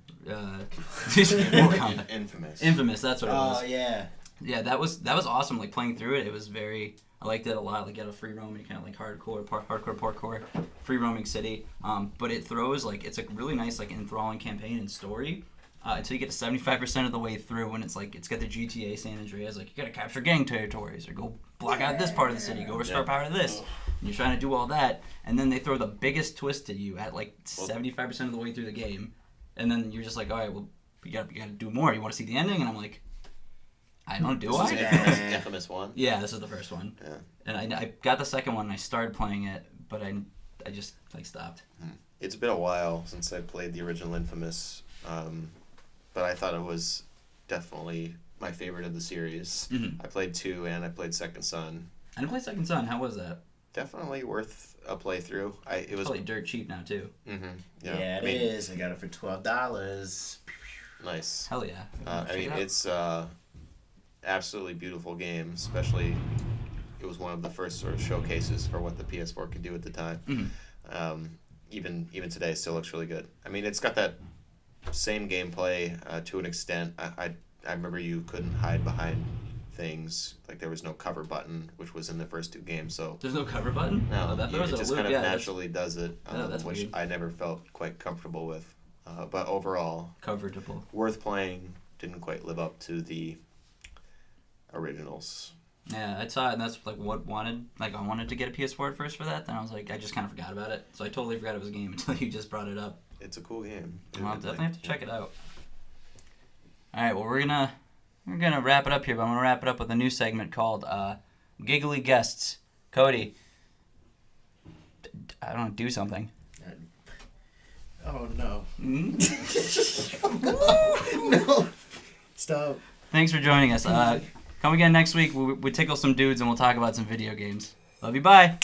Infamous, that's what it was. Oh, yeah. Yeah, that was awesome. Like, playing through it, it was very... I liked it a lot. Like, you had a free roaming, kind of like hardcore, parkour, free roaming city. But it throws, like, it's a really nice, like, enthralling campaign and story until you get to 75% of the way through, when it's like, it's got the GTA San Andreas, like, you gotta capture gang territories, or go block out this part of the city, go restore power to this. And you're trying to do all that, and then they throw the biggest twist to you at, like, 75% of the way through the game, and then you're just like, all right, well, you gotta do more. You want to see the ending? And I'm like, I don't do this I? Infamous 1? Yeah, this is the first one. Yeah. And I got the second one, and I started playing it, but I just, like, stopped. It's been a while since I played the original Infamous, but I thought it was definitely my favorite of the series. Mm-hmm. I played 2 and I played Second Son. I didn't play Second Son. How was that? Definitely worth a playthrough. It was probably dirt cheap now, too. Mm-hmm. Yeah, it is. I got it for $12. Nice. Hell yeah. I mean, it's absolutely beautiful game, especially it was one of the first sort of showcases for what the PS4 could do at the time. Mm-hmm. Even today, it still looks really good. I mean, it's got that same gameplay to an extent. I remember you couldn't hide behind things, like there was no cover button, which was in the first 2 games. So there's no cover button? No, that it just kind of naturally does it, that's which weird. I never felt quite comfortable with. But overall, comfortable, worth playing. Didn't quite live up to the originals. Yeah, I saw it, and that's like I wanted to get a PS4 at first for that. Then I was like, I just kind of forgot about it, so I totally forgot it was a game until you just brought it up. It's a cool game. I'll definitely have to check it out. All right, well we're gonna wrap it up here, but I'm gonna wrap it up with a new segment called Giggly Guests. Cody, I don't know, do something. Oh no. Mm-hmm. No. Stop. Thanks for joining us. Come again next week. We tickle some dudes and we'll talk about some video games. Love you. Bye.